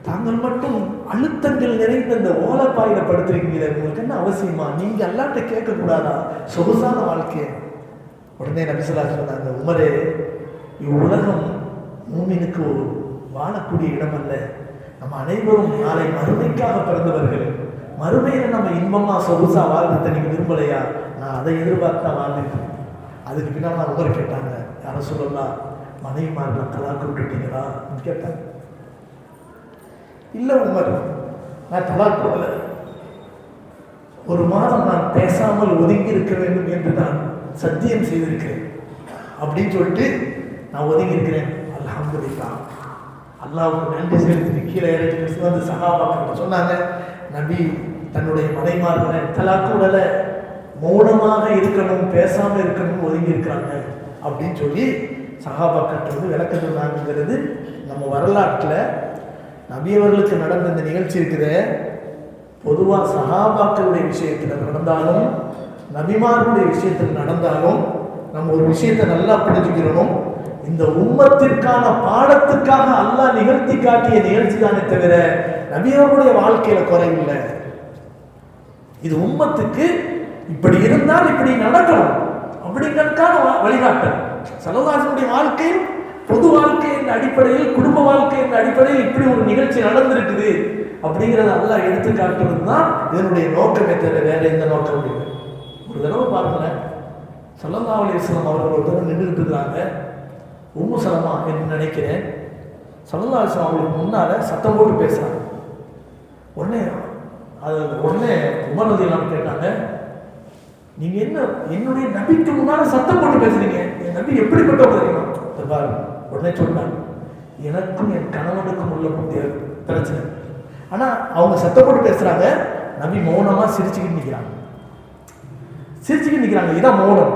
தாங்கள் மட்டும் அழுத்தங்கள் நிறைந்த இந்த ஓலப்பாயில படுத்திருக்கீங்களே, உங்களுக்கு என்ன அவசியமா, நீங்க அல்லாட்ட கேட்கக்கூடாதா சொகுசான வாழ்க்கையை? உடனே நபி ஸல்லல்லாஹு அலைஹி வஸல்லம் சொன்னாங்க, உமரே, இவ்வுலகம் மூமினுக்கு வாழக்கூடிய இடம் அல்ல. நம்ம அனைவரும் நாளை மறுமைக்காக பிறந்தவர்கள். மறுமையில நம்ம இன்பமா சொகுசா வாழ்றதை நீங்க விரும்பலையா? நான் அதை எதிர்பார்த்து தான் வாழ்ந்துட்டேன். அதுக்கு பின்னால் நான் உமர் கேட்டாங்க, யார சொல்லலாம், மனைவிமார்கள் தலாக்கு விட்டுட்டீங்களா கேட்டாங்க. இல்லை உமர், நான் தலாக் போடல, 1 மாதம் நான் பேசாமல் ஒதுங்கி இருக்க வேண்டும் என்று நான் சத்தியம் செய்திருக்கிறேன் அப்படின்னு சொல்லிட்டு நான் ஒதுங்கி இருக்கிறேன். அல்ஹம்துலில்லாஹ், அல்லாஹ்வுக்கு நன்றி செலுத்தி கீழே இறங்கி வந்து சஹாபாக்கள் சொன்னாங்க, நபி தன்னுடைய மனைவிமார்களை தலாக்கு விடல, மௌனமாக இருக்கணும், பேசாமல் இருக்கணும், ஒதுங்கி இருக்கிறாங்க அப்படின்னு சொல்லி சஹாபாக்கள் விளக்கம் சொன்னாங்கிறது நம்ம வரலாற்றில் நபி அவர்களுக்கு நடந்த இந்த நிகழ்ச்சி இருக்குது. பொதுவாக சஹாபாக்களுடைய விஷயத்தில் நடந்தாலும் நபிமார்களுடைய விஷயத்தில் நடந்தாலும் நம்ம ஒரு விஷயத்தை நல்லா புரிஞ்சுக்கிறோம். இந்த உம்மத்திற்கான பாடத்துக்காக அல்லாஹ் நிகழ்த்தி காட்டிய நிகழ்ச்சி தானே தவிர நபியவர்களுடைய வாழ்க்கையில குறைவில்லை. இது உம்மத்துக்கு இப்படி இருந்தால் இப்படி நடக்கணும் அப்படிங்கிறதுக்கான வழிகாட்டல். ஸல்லல்லாஹு அலைஹி வஸல்லம் வாழ்க்கையில், பொது வாழ்க்கையின் அடிப்படையில், குடும்ப வாழ்க்கையின் அடிப்படையில் இப்படி ஒரு நிகழ்ச்சி நடந்திருக்குது அப்படிங்கிறத அல்லாஹ் எடுத்து காட்டுறது தான் இதனுடைய நோக்கமே தவிர வேற எந்த நோக்கம் இல்லை. ஒரு தடவை பாருங்களேன், ஸல்லல்லாஹு அலைஹி வஸல்லம் அவர்கள் ஒரு தடவை நின்றுட்டு இருக்கிறாங்க. உம்மு சலமா என்று நினைக்கிறேன். ஸல்லல்லாஹு அலைஹி வஸல்லம் அவங்களுக்கு முன்னால சத்தம் போட்டு பேசுறாங்க. உடனே உமர் ரலியல்லாஹு கேட்டாங்க, நீங்க என்ன என்னுடைய நபிக்கு முன்னால சத்தம் போட்டு பேசுறீங்க, என் நபி எப்படிப்பட்டவங்க தெரியுமா? உடனே சொன்னாங்க, எனக்கும் என் கணவனுக்கும் உள்ள பிரச்சனை, ஆனால் அவங்க சத்தம் போட்டு பேசுகிறாங்க, நபி மௌனமாக சிரிச்சுக்கிட்டு நிற்கிறாங்க. இதான் மௌனம்.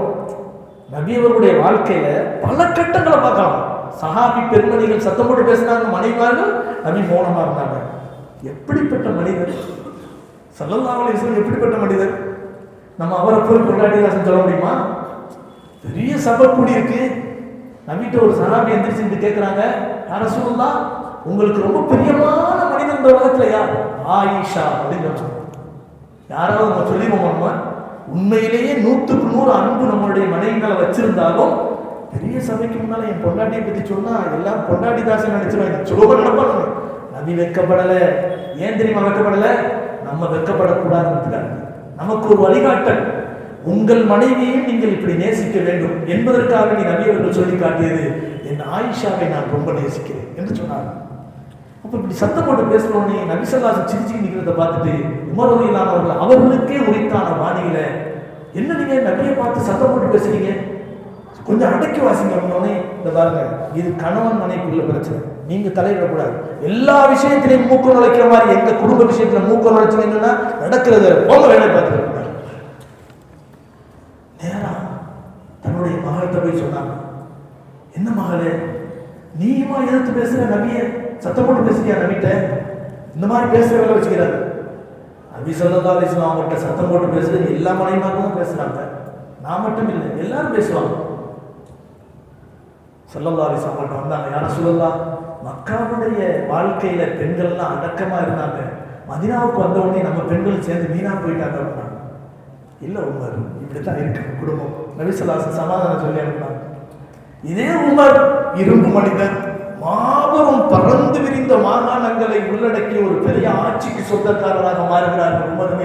நபி அவர்களுடைய வாழ்க்கையில் பல கட்டங்களை பார்க்கலாம். சஹாபி பெண்மணிகள் சத்தம் போட்டு பேசினாங்க, மனைவிமார்கள், நபி மௌனமாக இருந்தாங்க. எப்படிப்பட்ட மனிதர் ஸல்லல்லாஹு அலைஹி வஸல்லம், எப்படிப்பட்ட மனிதர்! நம்ம அவரை போய் கொண்டாடிதாசன் சொல்ல முடியுமா? பெரிய சபை கூடி இருக்கு. நபிட்ட ஒரு சஹாபி எந்திரிச்சு கேட்குறாங்க, யா ரசூலுல்லாஹ், உங்களுக்கு ரொம்ப பிரியமான மனிதன் இந்த உலகத்தில் யார்? ஆயிஷா அப்படின்னு சொன்னாங்க. யாராவது நம்ம சொல்லிடுவோமா? உண்மையிலேயே 100க்கு 100 அன்பு நம்மளுடைய மனைவிகளை வச்சிருந்தாலும் பெரிய சபைக்கு முன்னால என் பொண்டாட்டியை பற்றி சொன்னா எல்லாம் பொண்டாட்டி தாசன் நினைச்சிருவாங்க, சுலபம் நடப்பாங்க. நபி வெட்கப்படலை. ஏன் தெரியுமா வெட்கப்படலை? நம்ம வெட்கப்படக்கூடாதுன்னு நமக்கு ஒரு வழிகாட்டல். உங்கள் மனைவியையும் நீங்கள் இப்படி நேசிக்க வேண்டும் என்பதற்காக நீ நபி அவர்கள் சொல்லி காட்டியது, என் ஆயிஷாவை நான் ரொம்ப நேசிக்கிறேன் என்று சொன்னார். அப்போ இப்படி சத்தம் போட்டு பேசுறோன்னே நபி ஸல்லல்லாஹு அலைஹி வஸல்லம் சிரிச்சு நிற்கிறத பார்த்துட்டு உமர் ரலியல்லாஹு அன்ஹு அவர்களுக்கே உரித்தான வாணியில, என்ன நீங்க நபியை பார்த்து சத்தம் போட்டு பேசுறீங்க, கொஞ்சம் அடக்கி வாசிங்க அப்படின்னோடனே, இந்த பாருங்க, இது கணவன் மனைவிக்குள்ள பிரச்சனை, நீங்க தலையிடக்கூடாது. எல்லா விஷயத்திலையும் மூக்க நுழைக்கிற மாதிரி எங்க குடும்ப விஷயத்துல மூக்க நுழைச்சிங்கன்னா நடக்கிறது போக வேலை பார்த்துருக்காங்க. நேரா தன்னுடைய மகள்கிட்ட போய் சொன்னாங்க, என்ன மகளே, நீயுமா எதிர்த்து பேசுற நபியை சத்தம் போட்டு பேசுறியா? நபிட்ட இந்த மாதிரி பேசுற வேலை வச்சுக்கிறாரு. நபி ஸல்லல்லாஹு அலைஹி வஸல்லம் அவங்கள்ட்ட சத்தம் போட்டு பேசுறது எல்லா மனைவிமார்களும் பேசுறாங்க. நான் மட்டும் இல்லை, எல்லாரும் பேசுவாங்க. ஸல்லல்லாஹு அலைஹி வஸல்லம் வந்தாங்க, யா ரசூலல்லாஹ், மக்காவுடைய வாழ்க்கையில பெண்கள்லாம் அடக்கமா இருந்தாங்க, மதீனாவுக்கு வந்த உடனே நம்ம பெண்கள் சேர்ந்து வீணா போயிட்டாங்க அப்படின்னாங்க. இல்லை உமர், இப்படித்தான் இருக்கு குடும்பம். நபி ஸல்லல்லாஹு அலைஹி வஸல்லம் சமாதானம் சொல்லி அனுப்பினாங்க. இதே உமர் இரும்பு மனிதன், மாபெரும் பறந்து விரிந்த மாகாணங்களை உள்ளடக்கிய ஒரு பெரிய ஆட்சிக்கு சொந்தக்காரராக மாறுகிறார்கள். உமர்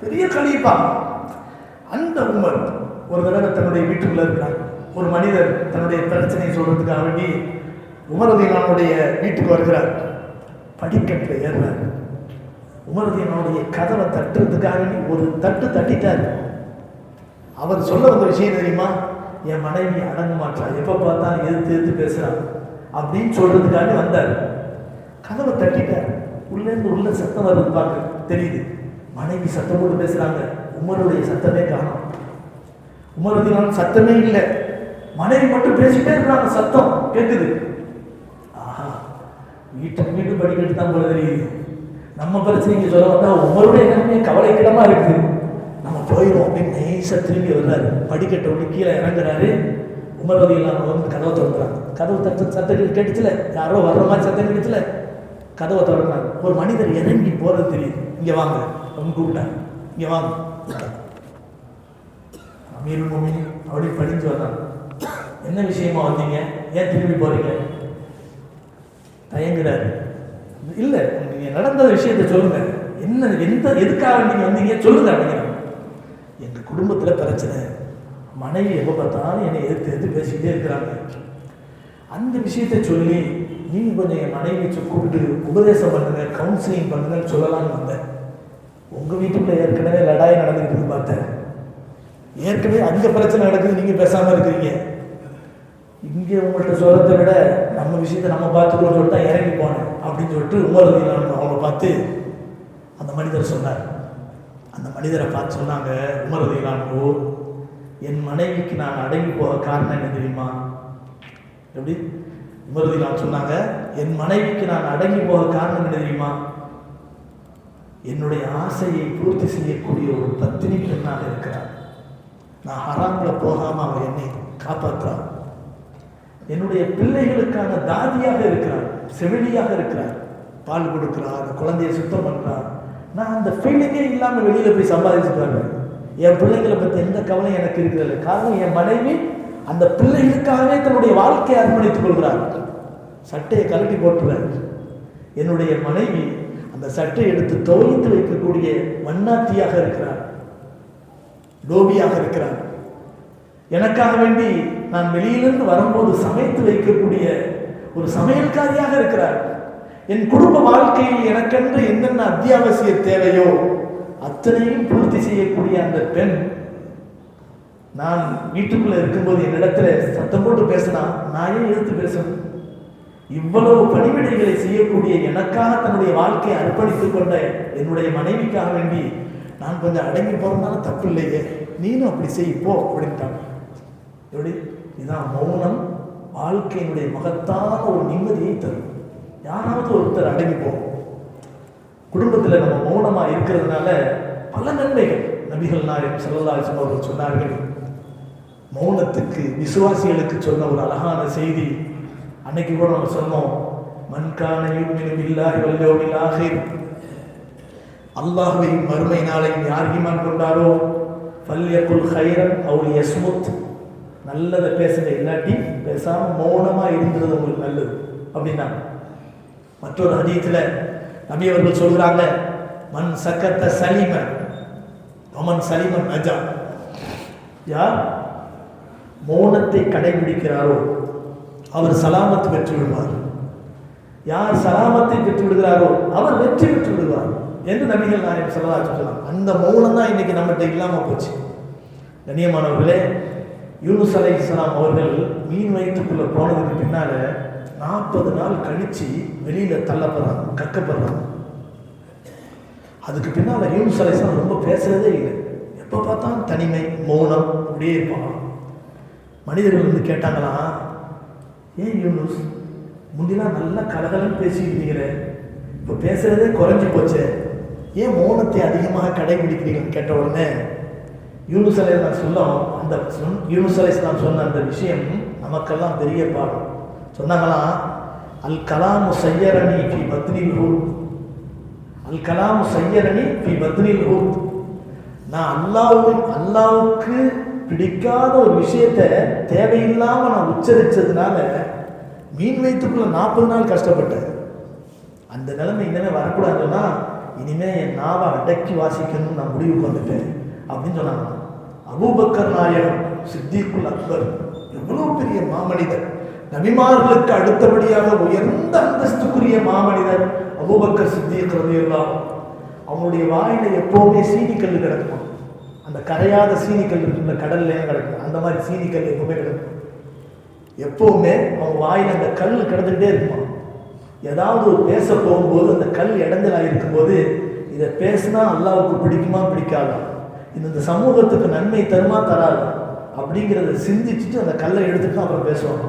பெரிய கலீஃபா. அந்த உமர் ஒரு தடவை தன்னுடைய வீட்டுக்குள்ள இருக்கிறார். ஒரு மனிதர் தன்னுடைய பிரச்சனையை சொல்றதுக்காக வேண்டி உமர் ரலியல்லாஹு அன்ஹு வீட்டுக்கு வருகிறார். படிக்கட்டில் ஏறுறார். உமர் ரலியல்லாஹு அன்ஹு கதவை தட்டுறதுக்காக வேண்டி ஒரு தட்டு தட்டிட்டார். அவர் சொல்ல வந்த விஷயம் தெரியுமா? என் மனைவி அடங்க மாட்டா, எப்போ பார்த்தாலும் எதிர்த்து பேசுறான் அப்படின்னு சொல்றதுக்காக வந்தார். கதவை தட்டிட்டார். உள்ளேருந்து உள்ள சத்தம் வருது பார்க்க தெரியுது. மனைவி சத்தம் போட்டு பேசுறாங்க. உமருடைய சத்தமே காணும். உமர் ரலியல்லாஹு அன்ஹு சத்தமே இல்லை, மனைவி மட்டும் பேசிட்டே இருக்கிறாங்க, சத்தம் கேட்குது. ஆஹா, வீட்டு படிக்கட்டு தான் போல தெரியுது. நம்ம பிரச்சனைக்கு சொல்ல வந்தா உமருடைய நிலைமையை கவலைக்கிடமா இருக்குது, நம்ம போயிடுவோம் அப்படின்னு நைஸா திரும்பி வர்றாரு. படிக்கட்டை விட்டு கீழே இறங்குறாரு. உமர் ரலியல்லாஹு அன்ஹு வந்து கதவை திறந்துறாங்க. கதவு சத்தங்கள் கேட்டுச்சுல, யாரோ வர்ற மாதிரி சத்தம் கேட்டுச்சுல, கதவை திறந்தாங்க. ஒரு மனிதர் இறங்கி போறது தெரியுது. இங்க வாங்க அப்படின்னு கூப்பிட்டாங்க. இங்க வாங்க. அமீருல் முஃமினீன் அப்படி படிச்சு வந்தாங்க. என்ன விஷயமா வந்தீங்க, ஏன் திரும்பி போறீங்க? தயங்குறாரு. இல்லை, நீங்க நடந்த விஷயத்த சொல்லுங்க, என்ன எதுக்காக நீங்க வந்தீங்க சொல்லுங்க அப்படிங்கிறாங்க. எங்க குடும்பத்துல பிரச்சனை, மனைவி எப்போ பார்த்தாலும் என்னை எதிர்த்து பேசிக்கிட்டே இருக்கிறாங்க. அந்த விஷயத்தை சொல்லி நீங்க கொஞ்சம் என் மனைவி கூப்பிட்டு உபதேசம் பண்ணுங்க, கவுன்சிலிங் பண்ணுங்கன்னு சொல்லலாம்னு வந்தேன். உங்க வீட்டுக்குள்ள ஏற்கனவே லடாய் நடந்துக்கிட்டு பார்த்தேன். ஏற்கனவே அங்க பிரச்சனை நடக்குது, நீங்க பேசாம இருக்கிறீங்க. இங்கே உங்கள்கிட்ட சொல்றதை விட நம்ம விஷயத்தை நம்ம பார்த்துக்கணும்னு சொல்லிட்டு தான் இறங்கி போனேன் அப்படின்னு சொல்லிட்டு உமர் ரலியல்லாஹு அன்ஹு அவங்களை பார்த்து அந்த மனிதர் சொன்னார். அந்த மனிதரை பார்த்து சொன்னாங்க, உமர் ரலியல்லாஹு அன்ஹு, என் மனைவிக்கு நான் அடங்கி போக காரணம் என்ன தெரியுமா? எப்படி? உமர் ரலியல்லாஹு அன்ஹு சொன்னாங்க, என் மனைவிக்கு நான் அடங்கி போக காரணம் என்ன தெரியுமா? என்னுடைய ஆசையை பூர்த்தி செய்யக்கூடிய ஒரு பத்தினி பெண்ணாக இருக்கிறார். நான் ஹராம்ல போகாம அவன் என்னை காப்பாற்றுறான். என்னுடைய பிள்ளைகளுக்கான தாதியாக இருக்கிறார், செவிலியாக இருக்கிறார், பால் கொடுக்கிறார், குழந்தைய சுத்தம் பண்றார். நான் அந்த ஃபீலிங்கே இல்லாமல் வெளியில போய் சம்பாதிச்சுட்டு என் பிள்ளைங்களை பற்றி எந்த கவலையும் எனக்கு இருக்கிறது. காரணம், என் மனைவி அந்த பிள்ளைகளுக்காகவே தன்னுடைய வாழ்க்கையை அர்ப்பணித்துக் கொள்கிறார். சட்டையை கழட்டி போட்டுறார். என்னுடைய மனைவி அந்த சட்டையை எடுத்து துவைத்து வைக்கக்கூடிய மண்ணாத்தியாக இருக்கிறார், லோபியாக இருக்கிறார். எனக்காக வேண்டி நான் வெளியிலிருந்து வரும்போது சமைத்து வைக்கக்கூடிய ஒரு சமையல்காரியாக இருக்கிறார். என் குடும்ப வாழ்க்கையில் எனக்கென்று என்னென்ன அத்தியாவசிய தேவையோ அத்தனையும் பூர்த்தி செய்யக்கூடிய அந்த பெண், நான் வீட்டுக்குள்ள இருக்கும்போது என்னிடத்துல சத்தம் போட்டு பேசினா நான் ஏன் எடுத்து பேசணும்? இவ்வளவு பணிவிடைகளை செய்யக்கூடிய எனக்காக தன்னுடைய வாழ்க்கையை அர்ப்பணித்துக் கொண்ட என்னுடைய மனைவிக்காக வேண்டி நான் கொஞ்சம் அடங்கி போறதுனால தப்பு இல்லையே, நீனும் அப்படி செய்ப்போ அப்படின்ட்டாங்க. எப்படி? இதுதான் மௌனம் வாழ்க்கையினுடைய மகத்தான ஒரு நிம்மதியை தரும். யாராவது ஒருத்தர் அடங்கி போகும். குடும்பத்தில் நம்ம மௌனமா இருக்கிறதுனால பல நன்மைகள். நபிகள் நாயகம் ஸல்லல்லாஹு அலைஹி வஸல்லம் அவர்கள் சொன்னார்கள், மௌனத்துக்கு விசுவாசிகளுக்கு சொன்ன ஒரு அழகான செய்தி. அன்னைக்கு கூட நம்ம சொன்னோம், மன்கான யுமினு பில்லாஹி வல் யௌமில் ஆகிர், அல்லாஹ்வையும் மறுமை நாளையும் யார் ஈமான் கொண்டாரோ ஃபல்யகுல் கைரன் அவ் யஸ்முத், நல்லதை பேசுங்க, இல்லாட்டி பேசாம மௌனமா இருந்தது உங்களுக்கு நல்லது அப்படின்னா. மற்றொரு ஹதீஸ்ல நபி அவர்கள் சொல்கிறாங்க, மன் சக்கத்த சலிம வமன் சலிமன் நஜா, யார் மௌனத்தை கடைபிடிக்கிறாரோ அவர் சலாமத்து பெற்று விடுவார், யார் சலாமத்தை பெற்று விடுகிறாரோ அவர் வெற்றி பெற்று விடுவார் என்று நபிகள் நாயகம் ஸல்லல்லாஹு அலைஹி வஸல்லம். அந்த மௌனம் தான் இன்னைக்கு நம்மகிட்ட இல்லாம போச்சு. கண்ணியமானவர்களே, யூனுஸ் அலைஹிஸ்ஸலாம் அவர்கள் மீன் வயிற்றுக்குள்ள போனதுக்கு பின்னால 40 நாள் கழிச்சு வெளியில தள்ளப்படுறாங்க, கக்கப்படுறாங்க. அதுக்கு பின்னால யூனுஸ் அலைஹிஸ்ஸலாம் ரொம்ப பேசுறதே இல்லை. எப்போ பார்த்தாலும் தனிமை, மௌனம், அப்படியே இருப்பாங்க. மனிதர்கள் வந்து கேட்டாங்களாம், ஏன் யூனுஸ் முந்திலாம் நல்லா கலகலன்னு பேசியிருந்தீங்களே, இப்போ பேசுறதே குறைஞ்சி போச்சே, ஏன் மௌனத்தை அதிகமாக கடைபிடிக்கிறீங்கன்னு கேட்ட உடனே யூனுஸ் அலைஹிஸ்ஸலாம் சொல்லும், அந்த யூனுஸ் அலைஹிஸ்ஸலாம் சொன்ன அந்த விஷயம் நமக்கெல்லாம் பெரிய பாடம். சொன்னாங்களாம், அல் கலாமு சய்யரணி ஃபி பத்னில் ஹூத், அல் கலாமு சய்யரணி ஃபி பத்னில் ஹூத், நான் அல்லாவுக்கு பிடிக்காத ஒரு விஷயத்தை தேவையில்லாம நான் உச்சரிச்சதுனால மீன் வயிற்றுக்குள்ள 40 நாள் கஷ்டப்பட்டேன். அந்த நிலைமை இனிமே வரக்கூடாதுன்னா இனிமே என் நாவை அடக்கி வாசிக்கணும்னு நான் முடிவுக்கு வந்துட்டேன் அப்படின்னு சொன்னாங்க. அபூபக்கர் நாயகம் சித்திக்குல் அக்பர் எவ்வளவு பெரிய மாமனிதர், நபிமார்களுக்கு அடுத்தபடியாக உயர்ந்த அந்தஸ்துக்குரிய மாமனிதர் அபூபக்கர் சித்திக் ரலியல்லாஹு அன்ஹு. அவங்களுடைய வாயில எப்பவுமே சீனிக்கல் கிடக்குமா, அந்த கரையாத சீனிக்கல் இருக்குல்ல, கடல்லையும் கிடக்கும், அந்த மாதிரி சீனிக்கல் எப்பவுமே கிடக்கும். எப்பவுமே அவங்க வாயில அந்த கல் கிடந்துகிட்டே இருக்குமா. ஏதாவது பேச போகும்போது அந்த கல் இடங்களாக இருக்கும்போது இதை பேசினா அல்லாவுக்கு பிடிக்குமா பிடிக்காதா, இந்த சமூகத்துக்கு நன்மை தருமா தராது அப்படிங்கிறத சிந்திச்சுட்டு அந்த கல்லை எடுத்துட்டு அப்புறம் பேசுவாங்க.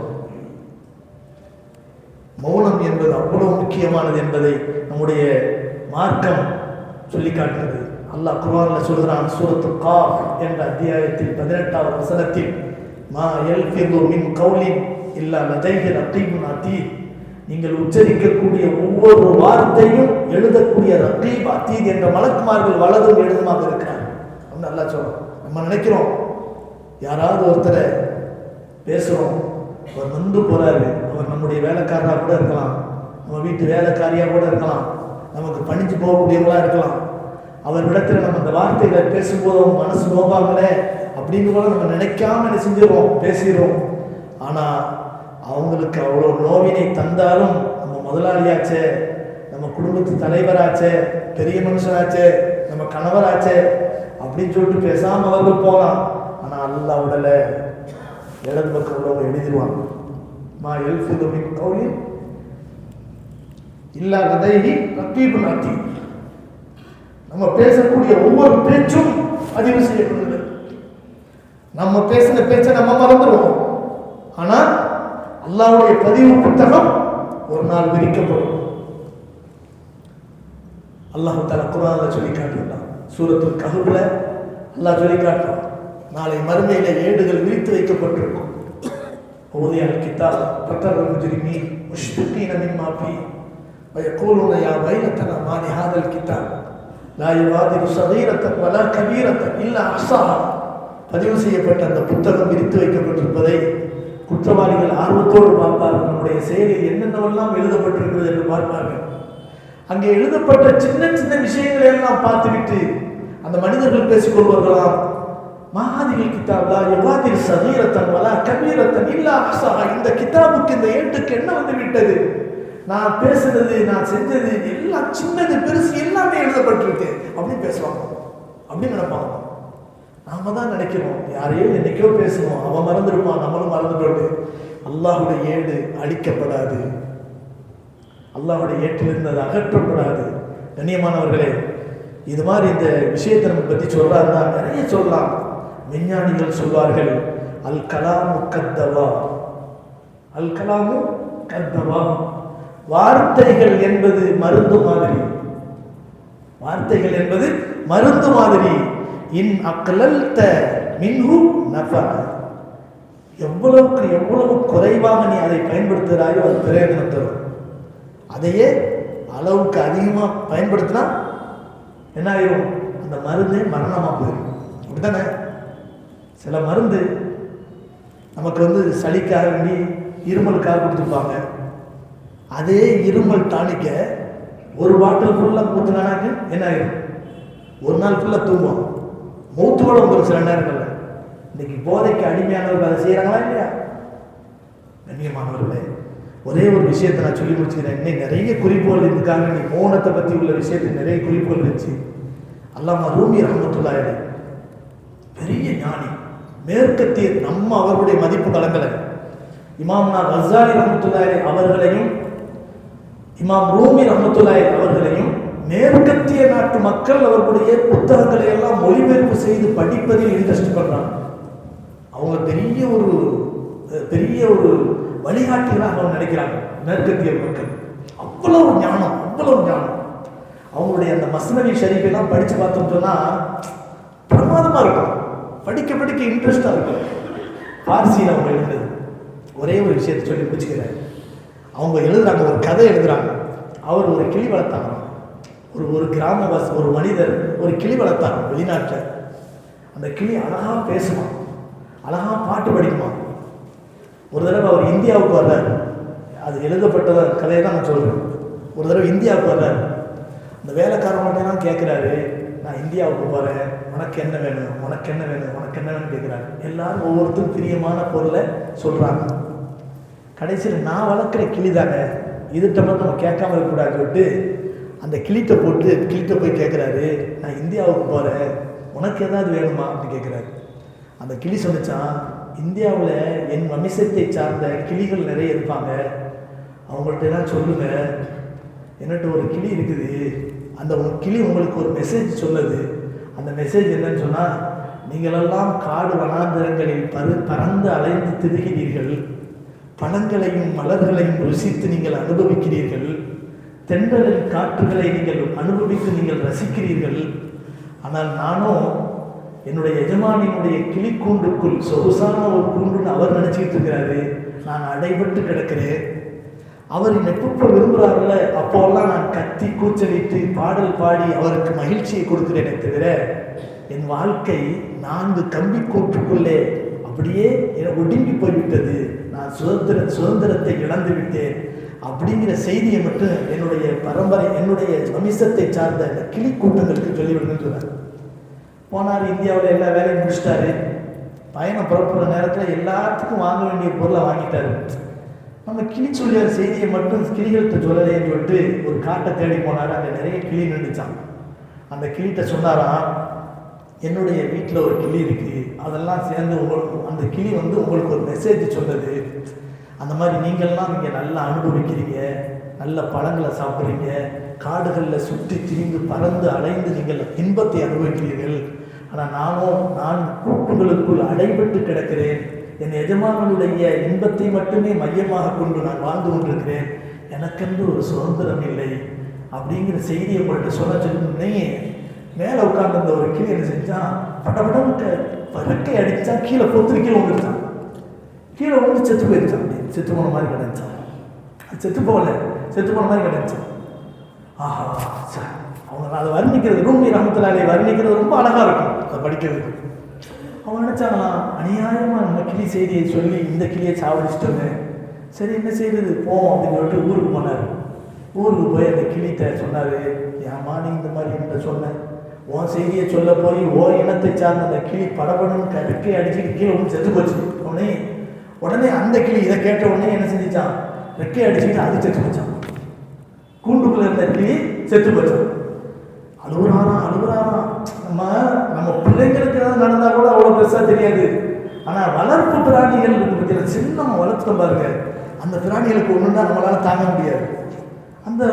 மௌனம் என்பது அவ்வளவு முக்கியமானது என்பதை நம்முடைய மார்க்கம் சொல்லி காட்டுகிறது. அல்லாஹ் குர்ஆன்ல சொல்கிறான், சூரத்து காஃப் என்ற அத்தியாயத்தில் 18வது வசனத்தில், மா யல்ஃபிது மின் கௌலின் இல்லா லதைஹி ரகீபுன் அதீத், நீங்கள் உச்சரிக்கக்கூடிய ஒவ்வொரு வார்த்தையும் எழுதக்கூடிய ரகீப் அதீத் என்ற மலக்குமார்கள் வலதும் இடதுமாக இருக்கிறார் அப்படின்னு அல்லாஹ் சொல்றான். நம்ம நினைக்கிறோம் யாராவது ஒருத்தரை பேசுறோம், அவர் நொந்து போறாரு, அவர் நம்முடைய வேலைக்காரராக கூட இருக்கலாம், நம்ம வீட்டு வேலைக்காரியாக கூட இருக்கலாம், நமக்கு பணிஞ்சு போகக்கூடியவங்களா இருக்கலாம். அவரிடத்துல நம்ம அந்த வார்த்தைகளை பேசும்போது அவங்க மனசு நோபாங்களே அப்படின்னு கூட நம்ம நினைக்காம என்ன செஞ்சிருவோம், பேசிடுவோம். ஆனா அவங்களுக்கு அவ்வளோ நோவினை தந்தாலும் நம்ம முதலாளியாச்சே, நம்ம குடும்பத்து தலைவராச்சே, பெரிய மனுஷனாச்சே, நம்ம கணவராச்சே அப்படின்னு சொல்லிட்டு பேசாம அவர்கள் போகலாம். ஆனா அல்லாஹ் உடல இடது பக்கம் உள்ளவங்க எழுதிடுவாங்க, மா யல்ஃபிது மின் கௌலின் இல்லா லதைஹி ரகீபுன் அதீத். நம்ம பேசக்கூடிய ஒவ்வொரு பேச்சும் பதிவு செய்யப்படுகிறது. நம்ம பேசின பேச்சை நம்ம மறந்துடுவோம், ஆனால் அல்லாஹ்வுடைய பதிவு புத்தகம் ஒரு நாள் விரிக்கப்படும். அல்லாஹ் தஆலா குர்ஆன்ல சொல்லி காட்டுகிறான், சூரத்துல் கஹ்ஃப்ல அல்லாஹ் சொல்லி காட்டுறான், நாளை மறுமையில ஏடுகள் விரித்து வைக்கப்பட்டிருக்கும். ஓதியல் கிதாப் ஃபதரல் முஜ்ரிமீன் முஷ்ஃபிகீன மிம்மா ஃபீஹி வயகூலுன யா வைலதனா மா லிஹாதல் கிதாப் லா யுகாதிரு ஸகீரத்தன் வலா கபீரத்தன் இல்லா அஹ்ஸாஹா. பதிவு செய்யப்பட்ட அந்த புத்தகம் விரித்து வைக்கப்பட்டிருப்பதை குற்றவாளிகள் ஆர்வத்தோடு பார்ப்பார்கள். நம்முடைய செயலில் என்னென்னவெல்லாம் எழுதப்பட்டிருக்கிறது என்று பார்ப்பார்கள். அங்கே எழுதப்பட்ட சின்ன சின்ன விஷயங்களை எல்லாம் பார்த்துவிட்டு அந்த மனிதர்கள் பேசிக்கொள்வார்களாம், மஹாதில் கிதாப்லா யுகாதிரு ஸகீரத்தன் வலா கபீரத்தன் இல்லா அஹ்ஸாஹா. இந்த கிதாபுக்கு, இந்த ஏட்டுக்கு என்ன வந்து விட்டது, நான் பேசுனது, நான் செஞ்சது எல்லாம் சின்னது பெருசு எல்லாமே எழுதப்பட்டிருக்கு அப்படின்னு பேசுவாங்க, அப்படின்னு நினைப்பாங்க. நாம தான் நினைக்கிறோம் யாரையோ என்னைக்கோ பேசுவோம், அவன் மறந்துடுவான், நம்மளும் மறந்துட்டோம். அல்லாஹ்வுடைய ஏடு அழிக்கப்படாது. அல்லாஹ்வுடைய ஏற்றிலிருந்து அது அகற்றப்படாது. கண்ணியமானவர்களே, இது மாதிரி இந்த விஷயத்தை நம்ம பற்றி சொல்றாருன்னா நிறைய சொல்லலாம். விஞ்ஞானிகள் சொல்வார்கள், அல் கலாமு கத்தவா, அல் கலாமு கத்தவா, வார்த்தைகள் என்பது மருந்து மாதிரி, வார்த்தைகள் என்பது மருந்து மாதிரி. இன் அக்லல்த மின்ஹு நஃபா, எவ்வளவுக்கு எவ்வளவு குறைவாக நீ அதை பயன்படுத்துகிறாயோ அது பிரயோஜனம் தரும். அதையே அளவுக்கு அதிகமாக பயன்படுத்தினா என்ன ஆயிரும்? அந்த மருந்து மரணமாக போயிடும். அப்படித்தானே? சில மருந்து நமக்கு சளிக்காக வேண்டி இருமலுக்காக கொடுத்துருப்பாங்க. அதே இருமல் டானிக்க ஒரு பாட்டில் ஃபுல்லாக ஊற்றுனானாக்கு என்ன ஆயிடும்? ஒரு நாள் ஃபுல்லாக தூங்குவோம், மூத்தோட உங்களுக்கு சில நேரங்களில். இன்னைக்கு போதைக்கு அடிமையானவர்கள் அதை செய்கிறாங்களா இல்லையா? கண்ணியமானவர்களே, ஒரே ஒரு விஷயத்தை நான் சொல்லி முடிச்சுக்கிறேன். இன்னும் நிறைய குறிப்புகள் இருக்காங்க. நீ மௌனத்தை பற்றி உள்ள விஷயத்துக்கு நிறைய குறிப்புகள் இருந்துச்சு. அல்லாமா ரூமி ரஹ்மத்துல்லாஹி அலைஹி பெரிய ஞானி, மேற்கத்திய நம்ம அவர்களுடைய மதிப்பு கலங்களை இமாம்னா கஸ்ஸாலி ரஹ்மத்துல்லாஹி அலைஹி அவர்களையும் இமாம் ரூமி ரஹ்மத்துல்லாஹி அவர்களையும் மேற்கத்திய நாட்டு மக்கள் அவர்களுடைய புத்தகங்களை எல்லாம் மொழிபெயர்ப்பு செய்து படிப்பதில் இன்ட்ரெஸ்ட் பண்றாங்க. அவங்க பெரிய ஒரு வழிகாட்டிகளாக அவங்க நினைக்கிறாங்க மேற்கத்திய மக்கள். அவ்வளவு ஞானம், அவ்வளவு ஞானம். அவங்களுடைய அந்த மஸ்னவி ஷரீஃபெல்லாம் படித்து பார்த்தோம்னு சொன்னால் பிரமாதமாக இருக்கும். படிக்க படிக்க இன்ட்ரெஸ்டாக இருக்கும். பார்சியில் அவங்க எழுதுனது ஒரே ஒரு விஷயத்தை சொல்லி முடிச்சுக்கிறேன். அவங்க எழுதுறாங்க, ஒரு கதை எழுதுறாங்க. அவர் ஒரு கிளி வளர்த்தாங்க. ஒரு கிராமவாசி, ஒரு மனிதர் ஒரு கிளி வளர்த்தாங்க வெளிநாட்டில். அந்த கிளி அழகாக பேசுமா, அழகாக பாட்டு படிக்குமா. ஒரு தடவை அவர் இந்தியாவுக்கு வர்றார். அது எழுதப்பட்ட கதையை தான் நான் சொல்கிறேன். ஒரு தடவை இந்தியாவுக்கு வர்றார். அந்த வேலைக்காரவங்கள்டெல்லாம் கேட்குறாரு, நான் இந்தியாவுக்கு போகிறேன், உனக்கு என்ன வேணும், உனக்கு என்ன வேணும், உனக்கு என்ன வேணும்னு கேட்குறாரு. எல்லாரும் ஒவ்வொருத்தரும் பிரியமான பொருளை சொல்கிறாங்க. கடைசியில் நான் வளர்க்குற கிளி தானே, இதுகிட்ட மட்டும் நம்ம கேட்காம இருக்கக்கூடாது விட்டு அந்த கிளிட்ட போய் கேட்குறாரு, நான் இந்தியாவுக்கு போகிறேன், உனக்கு ஏதாவது வேணுமா அப்படின்னு கேட்குறாரு. அந்த கிளி சொன்னிச்சான், இந்தியாவில் என் வம்சத்தை சார்ந்த கிளிகள் நிறைய இருப்பாங்க, அவங்கள்ட்ட எல்லாம் சொல்லுங்க, என்னட்டு ஒரு கிளி இருக்குது, அந்த கிளி உங்களுக்கு ஒரு மெசேஜ் சொல்லுது. அந்த மெசேஜ் என்னன்னு சொன்னால், நீங்களெல்லாம் காடு வனாந்தரங்களில் பறந்து அலைந்து திரிகிறீர்கள், பழங்களையும் மலர்களையும் ருசித்து நீங்கள் அனுபவிக்கிறீர்கள், தென்றலின் காற்றுகளை நீங்கள் அனுபவித்து நீங்கள் ரசிக்கிறீர்கள். ஆனால் நானும் என்னுடைய எஜமானியினுடைய கிளி கூண்டுக்குள் சொகுசான ஒரு கூண்டுன்னு அவர் நினச்சிக்கிட்டு இருக்கிறாரு, நான் அடைபட்டு கிடக்கிறேன். அவர் எப்போ விரும்புகிறார்கள அப்போல்லாம் நான் கத்தி கூச்சலிட்டு பாடல் பாடி அவருக்கு மகிழ்ச்சியை கொடுக்கிறேனே தவிர என் வாழ்க்கை 4 கம்பி கூற்றுக்குள்ளே அப்படியே ஒடுங்கி போய்விட்டது, நான் சுதந்திரத்தை இழந்து விட்டேன் அப்படிங்கிற செய்தியை மட்டும் என்னுடைய பரம்பரை, என்னுடைய வம்சத்தை சார்ந்த அந்த கிளி கூட்டங்களுக்கு சொல்லிவிடுங்கன்னு சொன்னார். போனார், இந்தியாவில் எல்லா வேலையும் முடிச்சிட்டாரு. பயணம் புறப்படுற நேரத்தில் எல்லாத்துக்கும் வாங்க வேண்டிய பொருளை வாங்கிட்டாரு. நம்ம கிளி சொல்லிய செய்தியை மட்டும் கிளிகள்கிட்ட சொல்லலைன்னு சொல்லிட்டு ஒரு காட்டை தேடி போனார். அங்கே நிறைய கிளி நின்றுச்சான். அந்த கிளிகிட்ட சொன்னாராம், என்னுடைய வீட்டில் ஒரு கிளி இருக்குது, அதெல்லாம் சேர்ந்து உங்களுக்கு அந்த கிளி உங்களுக்கு ஒரு மெசேஜ் சொல்லுது. அந்த மாதிரி நீங்கள்லாம் இங்கே நல்லா அனுபவிக்கிறீங்க, நல்ல பழங்களை சாப்பிட்றீங்க, காடுகளில் சுற்றி திரிந்து பறந்து அலைந்து நீங்கள் இன்பத்தை அனுபவிக்கிறீர்கள். ஆனால் நான் கூட்டுகளுக்குள் அடைபட்டு கிடக்கிறேன், என் எஜமானனுடைய இன்பத்தை மட்டுமே மையமாக கொண்டு நான் வாழ்ந்து கொண்டிருக்கிறேன், எனக்கென்று ஒரு சுதந்திரம் இல்லை அப்படிங்கிற செய்தியை உங்கள்கிட்ட சொல்லி மேலே உட்கார்ந்து ஒரு கிளி என்ன செஞ்சான், படபடம் ரெக்கை அடித்தா கீழே பொறுத்து கீழே வந்துருச்சான். கீழே வந்து செத்து போயிருச்சான். செத்து போன மாதிரி கிடைச்சான். அது செத்து போன மாதிரி கிடைச்சான். ஆஹா சார், அவங்க அதை வர்ணிக்கிறது, ரூமி ரஹ்மத்துல்லாஹி வர்ணிக்கிறது ரொம்ப அழகாக இருக்கும் அதை படிக்கிறதுக்கு. அவங்க நினச்சாங்களாம், அநியாயமாக நம்ம கிளி செய்தியை சொல்லி இந்த கிளியை சாவடிச்சிட்டோங்க, சரி என்ன செய்யறது போவோம் அப்படின்னு சொல்லிட்டு ஊருக்கு போனார். ஊருக்கு போய் அந்த கிளிகிட்ட சொன்னார், ஏமா நீ இந்த மாதிரி என்கிட்ட சொன்னேன், உன் செய்தியை சொல்ல போய் இனத்தை சார்ந்த அந்த கிளி படப்படன்னு கடுக்கை அடிச்சுட்டு கீழே ஒன்று செத்து போச்சு. உடனே அந்த கிளி இதை கேட்ட உடனே என்ன செஞ்சிச்சான், ரெக்கை அடிச்சுக்கிட்டு அது செத்து போச்சான். கூண்டுக்குள்ள இருந்த கிளி செத்து போச்சான். அழுகுறாராம். நம்ம பிள்ளைங்களுக்கு ஏதாவது நடந்தா கூட அவ்வளோ பெருசா தெரியாது. ஆனால் வளர்ப்பு பிராணிகள் பற்றி சின்ன நம்ம வளர்த்துட்டோம் பாருங்க, அந்த பிராணிகளுக்கு ஒன்றுன்னா நம்மளால தாங்க முடியாது. அந்த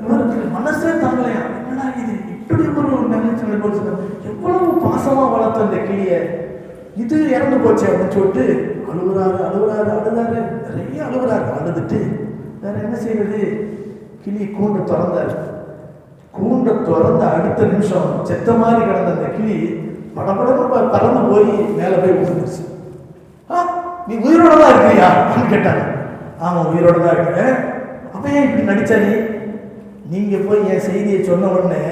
இவருக்கு மனசே தாங்கலையா, என்னடா இது இப்படி ஒரு நிகழ்ச்சி போச்சு, எவ்வளவு பாசமா வளர்த்த அந்த கிளிய இது இறந்து போச்சு அப்படின்னு சொல்லிட்டு அழுகுறாரு, நிறைய அழுகுறாரு. அழுதுட்டு வேற என்ன செய்வது, கிளி கூண்டை திறந்தாரு. கூண்டை திறந்த அடுத்த நிமிஷம் செத்த மாதிரி கிடந்த அந்த கிளி படப்படன்னு பறந்து போய் மேலே போய் விழுந்துருச்சு. நீ உயிரோட தான் இருக்கிறியா அப்படின்னு கேட்டாங்க. ஆமாம் உயிரோட தான் இருக்கிறேன். அப்போ ஏன் இப்படி நடிச்சா நீங்க போய் என் செய்தியை சொன்ன உடனே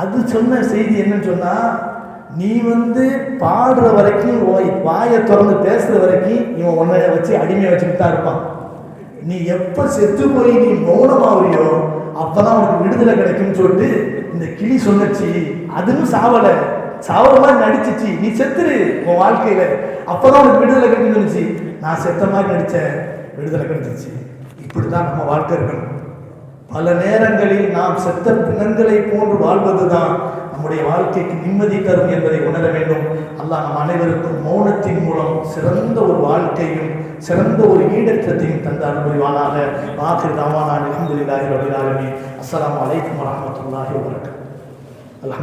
அது சொன்ன செய்தி என்னன்னு சொன்னா, நீ பாடுற வரைக்கும் வாயை திறந்து பேசுற வரைக்கும் இவன் உன்னை வச்சு அடிமையை வச்சுக்கிட்டு தான் இருப்பான். நீ எப்ப செத்து போய் நீ மௌனமாவறியோ அப்பதான் உனக்கு விடுதலை கிடைக்கும்னு சொல்லிட்டு இந்த கிளி சொன்னச்சு. அதுவும் சாவர மாதிரி நடிச்சிச்சு. நீ செத்துரு உன் வாழ்க்கையில, அப்பதான் உனக்கு விடுதலை கிடைக்கும்னு சொல்லிச்சு. நான் செத்த மாதிரி நடிச்சேன், விடுதலை கிடைச்சிச்சு. இப்படிதான் நம்ம வாழ்க்கை இருக்கணும். பல நேரங்களில் நாம் செத்த பிணங்களை போன்று வாழ்வதுதான் நம்முடைய வாழ்க்கைக்கு நிம்மதி தரும் என்பதை உணர வேண்டும். அல்லாஹ் நம் அனைவருக்கும் மௌனத்தின் மூலம் சிறந்த ஒரு வாழ்க்கையும் சிறந்த ஒரு ஈடேற்றத்தையும் தந்த அனுபவிவானாக. ஆகிர் தாவானா அல்ஹம்துலில்லாஹி ரப்பில் ஆலமீன். அஸ்ஸலாமு அலைக்கும் வரஹ்மத்துல்லாஹி வபரகாத்துஹு.